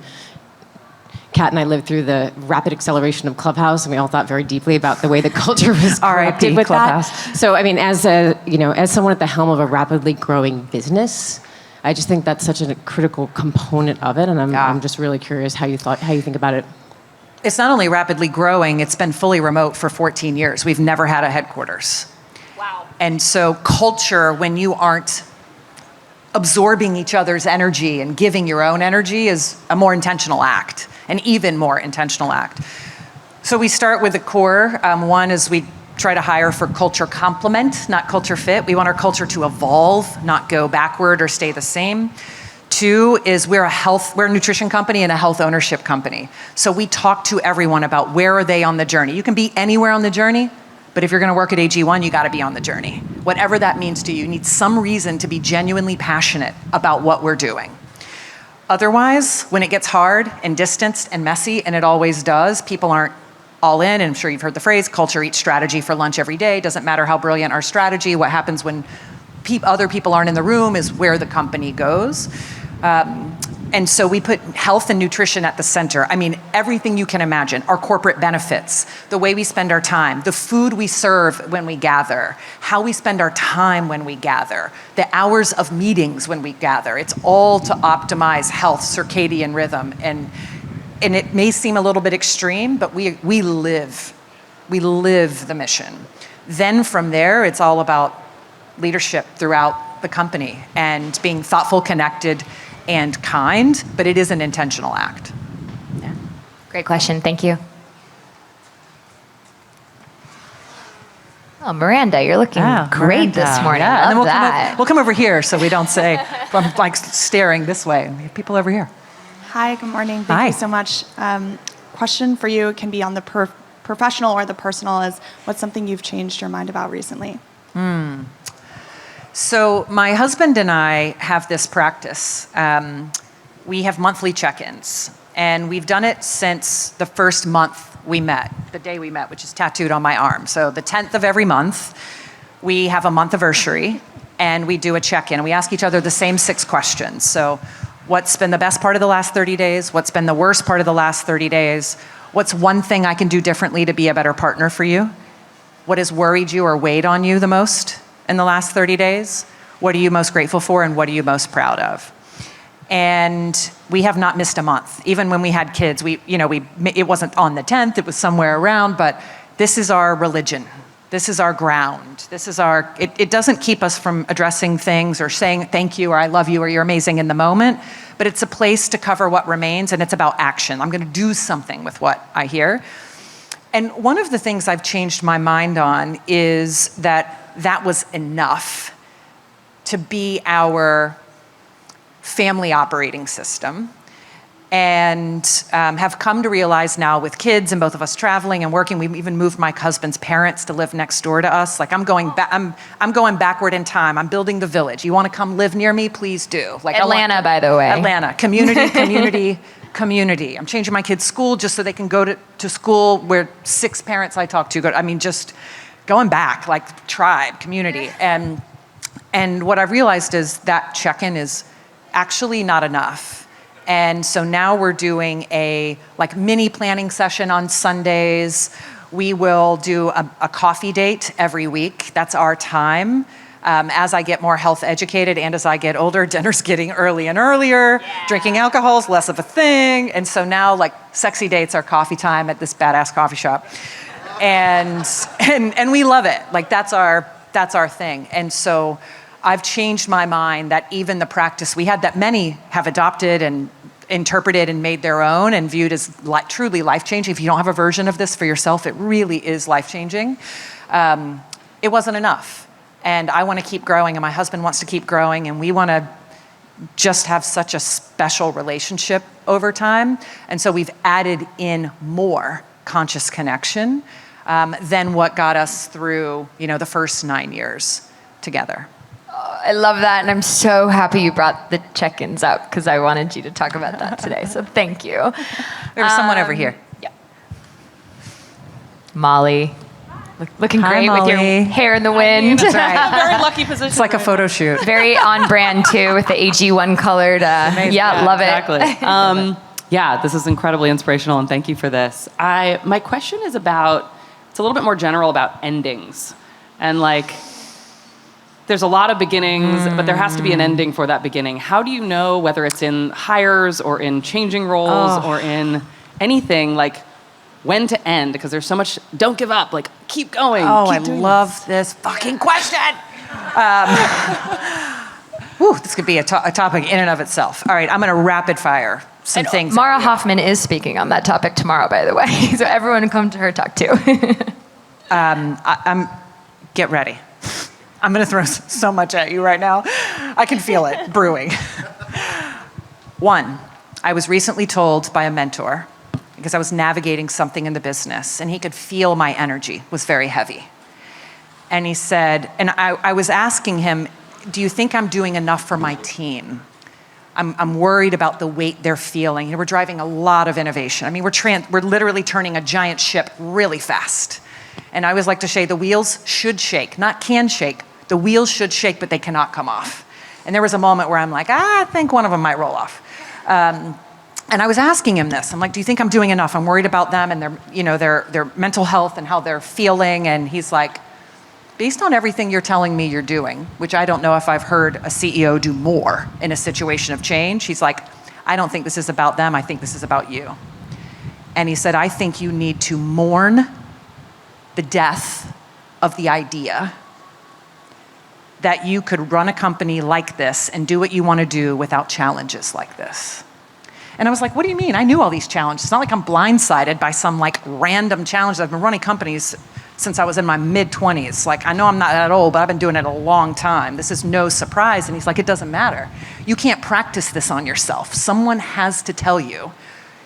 Kat and I lived through the rapid acceleration of Clubhouse, and we all thought very deeply about the way the culture was corrupted with Clubhouse. that. So, I mean, as someone at the helm of a rapidly growing business, I just think that's such a critical component of it, and I'm just really curious how you think about it. It's not only rapidly growing, it's been fully remote for 14 years. We've never had a headquarters. Wow. And so culture, when you aren't absorbing each other's energy and giving your own energy, is a more intentional act, an even more intentional act. So we start with the core. One is we try to hire for culture complement, not culture fit. We want our culture to evolve, not go backward or stay the same. Two is we're a nutrition company and a health ownership company. So we talk to everyone about where are they on the journey. You can be anywhere on the journey, but if you're gonna work at AG1, you gotta be on the journey. Whatever that means to you, you need some reason to be genuinely passionate about what we're doing. Otherwise, when it gets hard and distanced and messy, and it always does, people aren't all in, and I'm sure you've heard the phrase, culture eats strategy for lunch every day. Doesn't matter how brilliant our strategy, what happens when other people aren't in the room is where the company goes. And so we put health and nutrition at the center. I mean, everything you can imagine, our corporate benefits, the way we spend our time, the food we serve when we gather, how we spend our time when we gather, the hours of meetings when we gather. It's all to optimize health, circadian rhythm. And it may seem a little bit extreme, but we live the mission. Then from there, it's all about leadership throughout the company and being thoughtful, connected, and kind, but it is an intentional act. Yeah. Great question, thank you. Oh, Miranda, you're looking great this morning. Yeah. Love And then that. we'll come over here so we don't say, I'm like staring this way. We have people over here. Hi, good morning. Thank you so much. Question for you, it can be on the professional or the personal, is what's something you've changed your mind about recently? So my husband and I have this practice. We have monthly check-ins, and we've done it since the first month we met, the day we met, which is tattooed on my arm. So the 10th of every month, we have a month anniversary, and we do a check-in. We ask each other the same 6 questions. So what's been the best part of the last 30 days? What's been the worst part of the last 30 days? What's one thing I can do differently to be a better partner for you? What has worried you or weighed on you the most in the last 30 days? What are you most grateful for, and what are you most proud of? And we have not missed a month. Even when we had kids, it wasn't on the 10th, it was somewhere around, but this is our religion. This is our ground. It doesn't keep us from addressing things or saying thank you or I love you or you're amazing in the moment, but it's a place to cover what remains, and it's about action. I'm gonna do something with what I hear. And one of the things I've changed my mind on is that was enough to be our family operating system, and have come to realize now with kids and both of us traveling and working, we've even moved my husband's parents to live next door to us. Like I'm going backward in time. I'm building the village. You want to come live near me? Please do. Like Atlanta, by the way. Atlanta, community. I'm changing my kids' school just so they can go to school where 6 parents I talk to go. I mean, just going back, like tribe, community. And what I've realized is that check-in is actually not enough. And so now we're doing a mini planning session on Sundays. We will do a coffee date every week. That's our time. As I get more health educated and as I get older, dinner's getting early and earlier. Yeah. Drinking alcohol is less of a thing. And so now sexy dates are coffee time at this badass coffee shop. And we love it. That's our thing. And so I've changed my mind that even the practice we had that many have adopted and interpreted and made their own and viewed as truly life-changing. If you don't have a version of this for yourself, it really is life-changing. It wasn't enough. And I want to keep growing, and my husband wants to keep growing, and we want to just have such a special relationship over time. And so we've added in more conscious connection than what got us through, the first 9 years together. I love that, and I'm so happy you brought the check-ins up because I wanted you to talk about that today. So thank you. There's someone over here. Yeah. Molly, looking Hi, great with your Molly. hair in the wind. That's right. Very lucky position. It's like a photo shoot. Very on brand too with the AG1 colored. Love exactly. it. Yeah, this is incredibly inspirational, and thank you for this. My question is it's a little bit more general about endings. And there's a lot of beginnings, but there has to be an ending for that beginning. How do you know whether it's in hires or in changing roles or in anything, when to end? Because there's so much, don't give up, keep going. Oh, keep I doing love this fucking question. This could be a topic in and of itself. All right, I'm going to rapid fire some things. Mara Hoffman is speaking on that topic tomorrow, by the way. So everyone come to her talk too. Get ready. I'm going to throw so much at you right now. I can feel it brewing. 1, I was recently told by a mentor, because I was navigating something in the business, and he could feel my energy was very heavy. And he said, and I was asking him, do you think I'm doing enough for my team? I'm worried about the weight they're feeling. We're driving a lot of innovation. I mean, we're literally turning a giant ship really fast. And I always like to say the wheels should shake, not can shake. The wheels should shake, but they cannot come off. And there was a moment where I'm like, I think one of them might roll off. And I was asking him this. I'm like, do you think I'm doing enough? I'm worried about them and their mental health and how they're feeling. And he's like, based on everything you're telling me you're doing, which I don't know if I've heard a CEO do more in a situation of change, he's like, I don't think this is about them. I think this is about you. And he said, I think you need to mourn the death of the idea that you could run a company like this and do what you want to do without challenges like this. And I was like, what do you mean? I knew all these challenges. It's not like I'm blindsided by some random challenge. I've been running companies since I was in my mid-20s. I know I'm not that old, but I've been doing it a long time. This is no surprise. And he's like, it doesn't matter. You can't practice this on yourself. Someone has to tell you.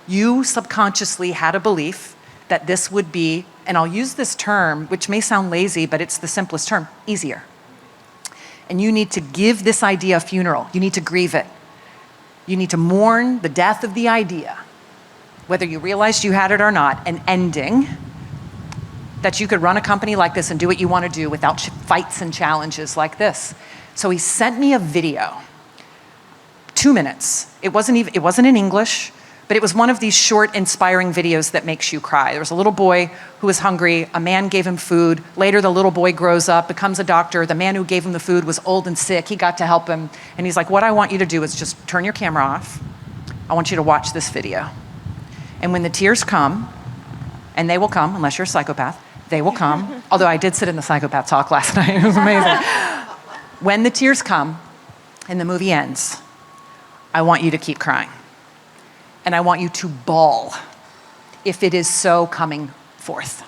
You subconsciously had a belief that this would be, and I'll use this term, which may sound lazy, but it's the simplest term, easier. And you need to give this idea a funeral. You need to grieve it. You need to mourn the death of the idea, whether you realized you had it or not, an ending that you could run a company like this and do what you want to do without fights and challenges like this. So he sent me a video, 2 minutes. It wasn't in English, but it was one of these short, inspiring videos that makes you cry. There was a little boy who was hungry. A man gave him food. Later, the little boy grows up, becomes a doctor. The man who gave him the food was old and sick. He got to help him. And he's like, what I want you to do is just turn your camera off. I want you to watch this video. And when the tears come, and they will come, unless you're a psychopath, they will come. Although I did sit in the psychopath talk last night. It was amazing. When the tears come and the movie ends, I want you to keep crying. And I want you to bawl if it is so coming forth.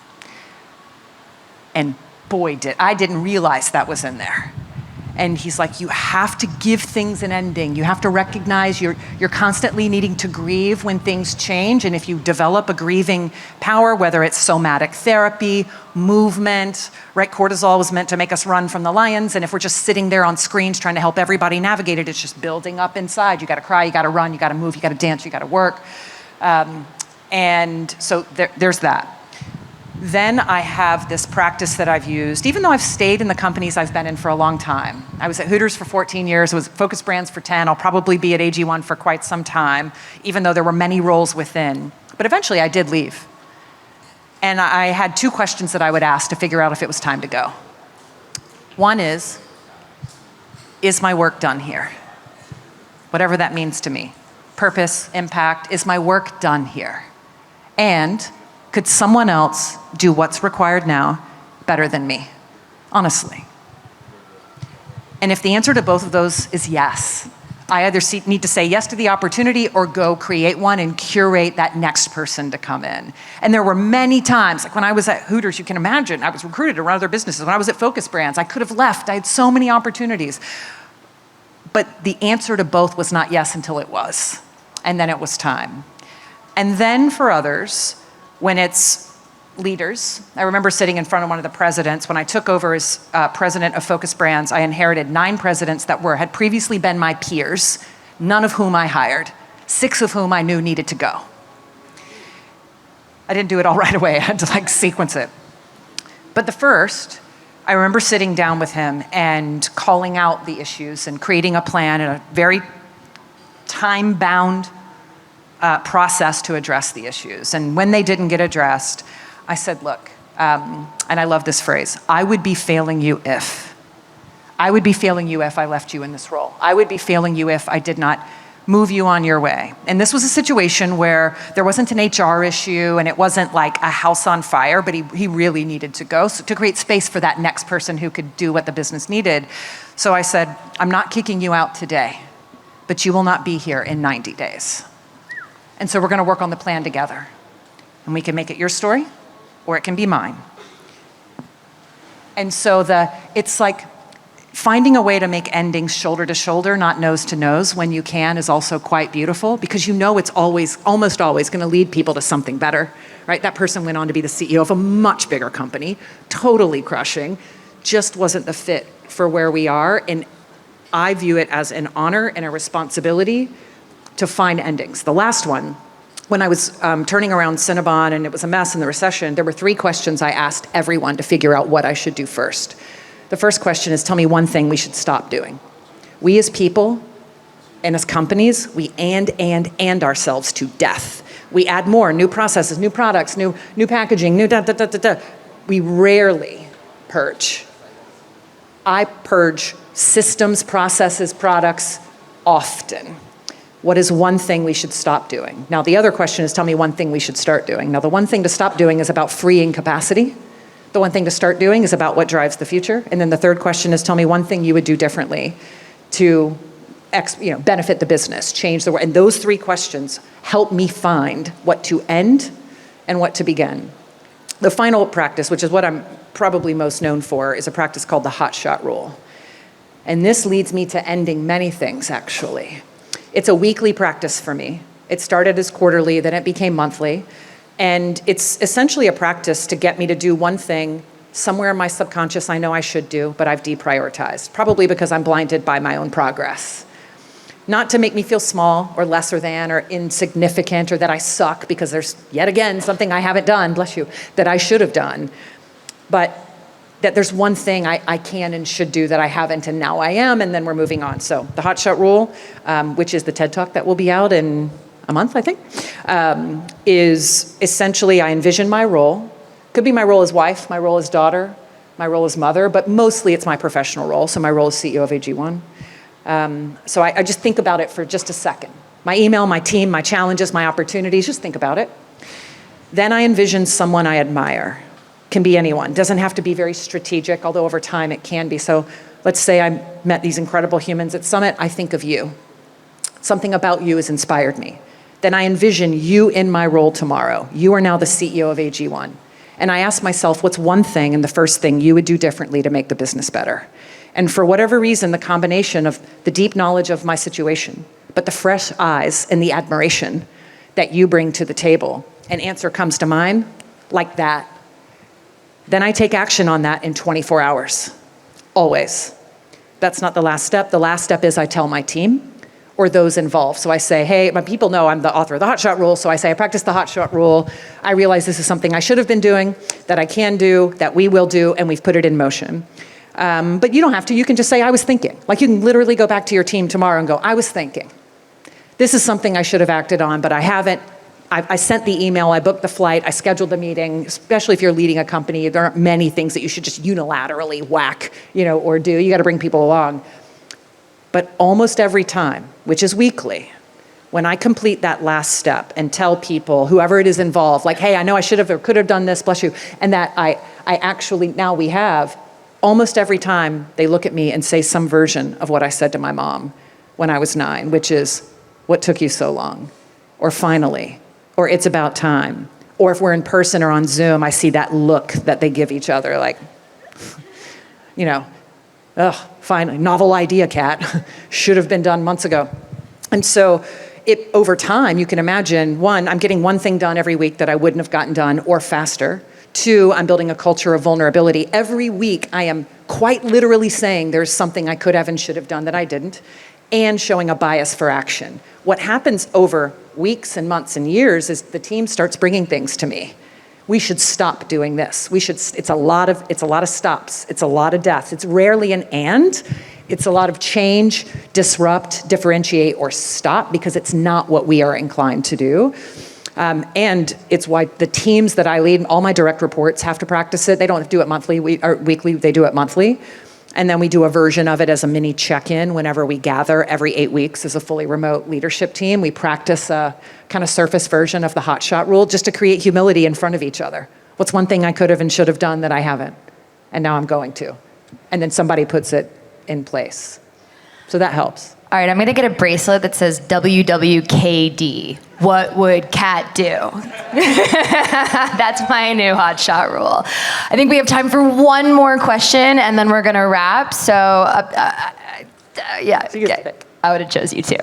And boy, I didn't realize that was in there. And he's like, you have to give things an ending. You have to recognize you're constantly needing to grieve when things change. And if you develop a grieving power, whether it's somatic therapy, movement, right? Cortisol was meant to make us run from the lions. And if we're just sitting there on screens trying to help everybody navigate it, it's just building up inside. You got to cry, you got to run, you got to move, you got to dance, you got to work. And so there's that. Then I have this practice that I've used, even though I've stayed in the companies I've been in for a long time. I was at Hooters for 14 years, was at Focus Brands for 10. I'll probably be at AG1 for quite some time, even though there were many roles within. But eventually I did leave. And I had 2 questions that I would ask to figure out if it was time to go. One is my work done here? Whatever that means to me. Purpose, impact, is my work done here? And could someone else do what's required now better than me? Honestly. And if the answer to both of those is yes, I either need to say yes to the opportunity or go create one and curate that next person to come in. And there were many times, like when I was at Hooters, you can imagine, I was recruited to run other businesses. When I was at Focus Brands, I could have left. I had so many opportunities. But the answer to both was not yes until it was. And then it was time. And then for others, when it's leaders, I remember sitting in front of one of the presidents. When I took over as president of Focus Brands, I inherited 9 presidents that had previously been my peers, none of whom I hired, 6 of whom I knew needed to go. I didn't do it all right away. I had to sequence it. But the first, I remember sitting down with him and calling out the issues and creating a plan and a very time-bound process to address the issues. And when they didn't get addressed, I said, look, and I love this phrase, I would be failing you if. I would be failing you if I left you in this role. I would be failing you if I did not move you on your way. And this was a situation where there wasn't an HR issue and it wasn't like a house on fire, but he really needed to go to create space for that next person who could do what the business needed. So I said, I'm not kicking you out today, but you will not be here in 90 days. And so we're gonna work on the plan together. And we can make it your story, or it can be mine. And so it's like finding a way to make endings shoulder to shoulder, not nose to nose when you can is also quite beautiful, because you know it's almost always gonna lead people to something better, right? That person went on to be the CEO of a much bigger company, totally crushing, just wasn't the fit for where we are. And I view it as an honor and a responsibility to find endings. The last one, when I was turning around Cinnabon and it was a mess in the recession, there were 3 questions I asked everyone to figure out what I should do first. The first question is, tell me one thing we should stop doing. We as people and as companies, we and ourselves to death. We add more, new processes, new products, new packaging, new da. We rarely purge. I purge systems, processes, products often. What is one thing we should stop doing? Now, the other question is, tell me one thing we should start doing. Now, the one thing to stop doing is about freeing capacity. The one thing to start doing is about what drives the future. And then the third question is, tell me one thing you would do differently to benefit the business, change the world. And those 3 questions help me find what to end and what to begin. The final practice, which is what I'm probably most known for, is a practice called the hot shot rule. And this leads me to ending many things, actually. It's a weekly practice for me. It started as quarterly, then it became monthly. And it's essentially a practice to get me to do one thing somewhere in my subconscious I know I should do, but I've deprioritized, probably because I'm blinded by my own progress. Not to make me feel small or lesser than or insignificant or that I suck because there's yet again something I haven't done, bless you, that I should have done, but that there's one thing I can and should do that I haven't, and now I am, and then we're moving on. So the hot shot rule, which is the TED Talk that will be out in a month, I think, is essentially I envision my role. Could be my role as wife, my role as daughter, my role as mother, but mostly it's my professional role. So my role as CEO of AG1. So I just think about it for just a second. My email, my team, my challenges, my opportunities, just think about it. Then I envision someone I admire. Can be anyone, doesn't have to be very strategic, although over time it can be. So let's say I met these incredible humans at Summit, I think of you. Something about you has inspired me. Then I envision you in my role tomorrow. You are now the CEO of AG1. And I ask myself, what's one thing and the first thing you would do differently to make the business better? And for whatever reason, the combination of the deep knowledge of my situation, but the fresh eyes and the admiration that you bring to the table, an answer comes to mind like that. Then I take action on that in 24 hours, always. That's not the last step. The last step is I tell my team or those involved. So I say, hey, my people know I'm the author of the hot shot rule, so I say I practice the hot shot rule. I realize this is something I should have been doing, that I can do, that we will do, and we've put it in motion. But you don't have to. You can just say, I was thinking. Like you can literally go back to your team tomorrow and go, I was thinking. This is something I should have acted on, but I haven't. I sent the email, I booked the flight, I scheduled the meeting, especially if you're leading a company. There aren't many things that you should just unilaterally whack, or do. You got to bring people along. But almost every time, which is weekly, when I complete that last step and tell people, whoever it is involved, like, hey, I know I should have or could have done this, bless you, and that I actually, now we have, almost every time they look at me and say some version of what I said to my mom when I was 9, which is, what took you so long? Or finally, or it's about time. Or if we're in person or on Zoom, I see that look that they give each other, like, you know, finally, novel idea, Kat. Should have been done months ago. And so over time, you can imagine, 1, I'm getting one thing done every week that I wouldn't have gotten done or faster. 2, I'm building a culture of vulnerability. Every week, I am quite literally saying there's something I could have and should have done that I didn't, and showing a bias for action. What happens over weeks and months and years is the team starts bringing things to me. We should stop doing this. It's a lot of stops. It's a lot of deaths. It's rarely an and. It's a lot of change, disrupt, differentiate, or stop, because it's not what we are inclined to do. And it's why the teams that I lead, all my direct reports have to practice it. They don't do it monthly or weekly, they do it monthly. And then we do a version of it as a mini check-in whenever we gather every 8 weeks as a fully remote leadership team. We practice a kind of surface version of the hot shot rule just to create humility in front of each other. What's one thing I could have and should have done that I haven't? And now I'm going to. And then somebody puts it in place. So that helps. All right, I'm gonna get a bracelet that says WWKD. What would Kat do? That's my new hot shot rule. I think we have time for one more question, and then we're gonna wrap. So, yeah, okay. I would have chose you too.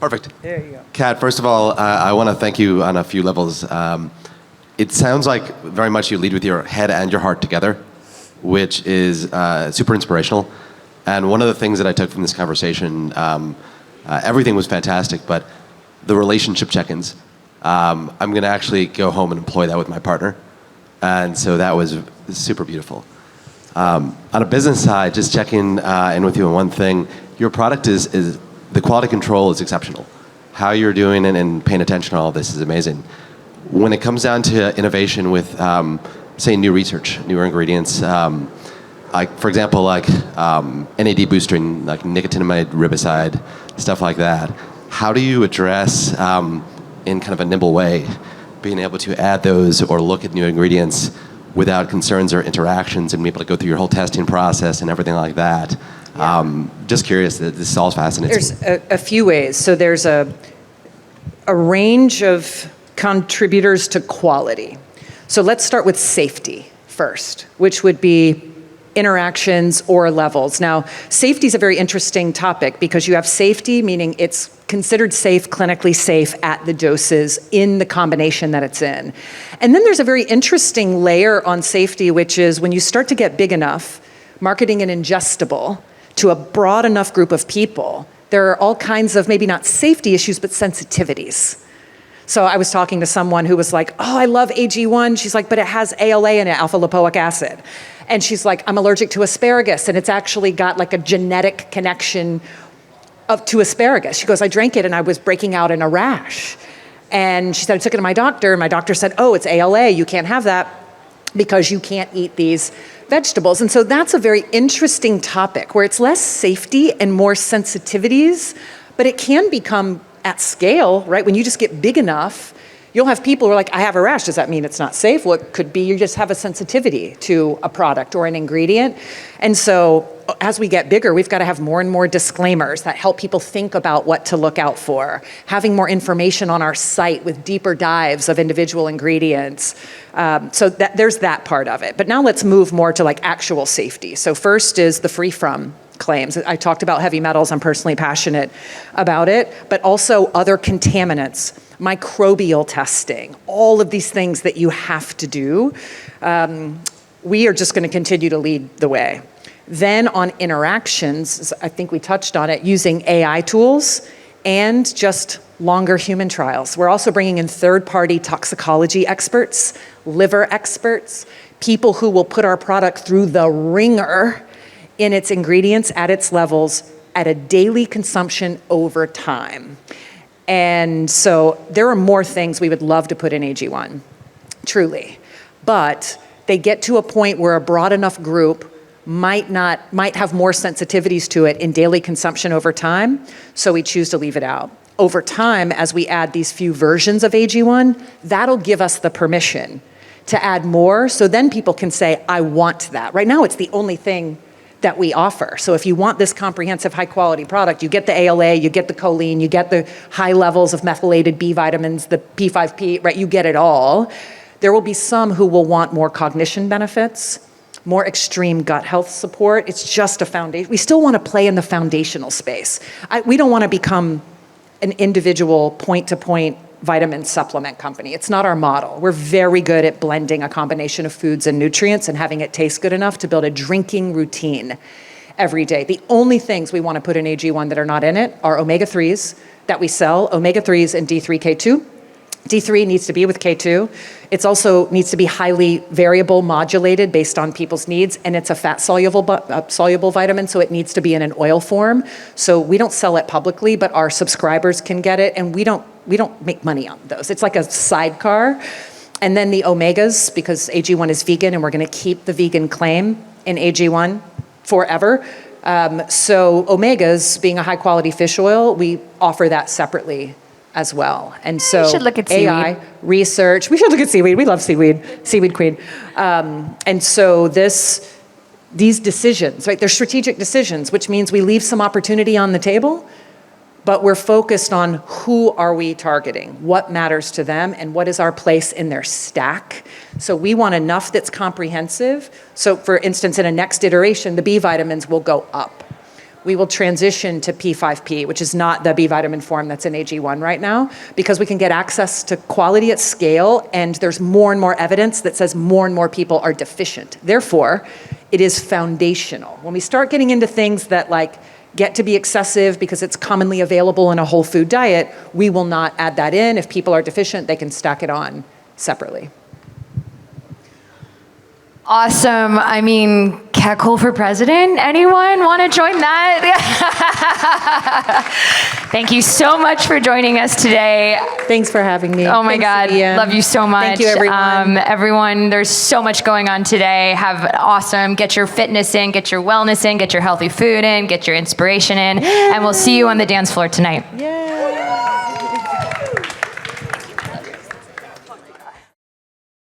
Perfect. There you go. Kat, first of all, I want to thank you on a few levels. It sounds like very much you lead with your head and your heart together, which is super inspirational. And one of the things that I took from this conversation, everything was fantastic, but the relationship check-ins, I'm going to actually go home and employ that with my partner. And so that was super beautiful. On a business side, just checking in with you on one thing, your product is the quality control is exceptional. How you're doing it and paying attention to all this is amazing. When it comes down to innovation with, say, new research, newer ingredients, like for example, like NAD boosting, like nicotinamide riboside, stuff like that. How do you address, in kind of a nimble way, being able to add those or look at new ingredients without concerns or interactions and be able to go through your whole testing process and everything like that? Just curious, this is all fascinating. There's a few ways. So there's a range of contributors to quality. So let's start with safety first, which would be interactions or levels. Now, safety is a very interesting topic because you have safety, meaning it's considered safe, clinically safe at the doses in the combination that it's in. And then there's a very interesting layer on safety, which is when you start to get big enough, marketing an ingestible to a broad enough group of people, there are all kinds of maybe not safety issues, but sensitivities. So I was talking to someone who was like, oh, I love AG1. She's like, but it has ALA in it, alpha lipoic acid. And she's like, I'm allergic to asparagus, and it's actually got like a genetic connection to asparagus. She goes, I drank it and I was breaking out in a rash. And she said, I took it to my doctor, and my doctor said, oh, it's ALA, you can't have that because you can't eat these vegetables. And so that's a very interesting topic where it's less safety and more sensitivities, but it can become at scale, right? When you just get big enough, you'll have people who are like, I have a rash, does that mean it's not safe? Well, it could be you just have a sensitivity to a product or an ingredient. And so as we get bigger, we've got to have more and more disclaimers that help people think about what to look out for, having more information on our site with deeper dives of individual ingredients. So there's that part of it. But now let's move more to like actual safety. So first is the free from claims. I talked about heavy metals. I'm personally passionate about it, but also other contaminants, microbial testing, all of these things that you have to do. We are just going to continue to lead the way. Then on interactions, I think we touched on it, using AI tools and just longer human trials. We're also bringing in third-party toxicology experts, liver experts, people who will put our product through the ringer in its ingredients at its levels at a daily consumption over time. And so there are more things we would love to put in AG1, truly. But they get to a point where a broad enough group might have more sensitivities to it in daily consumption over time, so we choose to leave it out. over time, as we add these few versions of AG1, that'll give us the permission to add more, so then people can say, I want that. Right now, it's the only thing that we offer. So if you want this comprehensive, high-quality product, you get the ALA, you get the choline, you get the high levels of methylated B vitamins, the P5P, right? You get it all. There will be some who will want more cognition benefits, more extreme gut health support. It's just a foundation. We still want to play in the foundational space. We don't want to become an individual point-to-point vitamin supplement company. It's not our model. We're very good at blending a combination of foods and nutrients and having it taste good enough to build a drinking routine every day. The only things we want to put in AG1 that are not in it are omega-3s that we sell, omega-3s and D3K2. D3 needs to be with K2. It also needs to be highly variable, modulated based on people's needs, and it's a fat-soluble vitamin, so it needs to be in an oil form. So we don't sell it publicly, but our subscribers can get it, and we don't make money on those. It's like a sidecar. And then the omegas, because AG1 is vegan, and we're going to keep the vegan claim in AG1 forever. So omegas, being a high-quality fish oil, we offer that separately as well. And so you should look at AI seaweed. research, we should look at seaweed. We love seaweed, seaweed queen. And so these decisions, right, they're strategic decisions, which means we leave some opportunity on the table, but we're focused on who are we targeting, what matters to them, and what is our place in their stack. So we want enough that's comprehensive. So for instance, in a next iteration, the B vitamins will go up. We will transition to P5P, which is not the B vitamin form that's in AG1 right now, because we can get access to quality at scale, and there's more and more evidence that says more and more people are deficient. Therefore, it is foundational. When we start getting into things that get to be excessive because it's commonly available in a whole food diet, we will not add that in. If people are deficient, they can stack it on separately. Awesome. I mean, Cat Cole for president? Anyone want to join that? Thank you so much for joining us today. Thanks for having me. Oh my Thanks, God, Vivian. love you so much. Thank you, everyone. Everyone, there's so much going on today. Have it awesome. Get your fitness in, get your wellness in, get your healthy food in, get your inspiration in, and we'll see you on the dance floor tonight. Yay.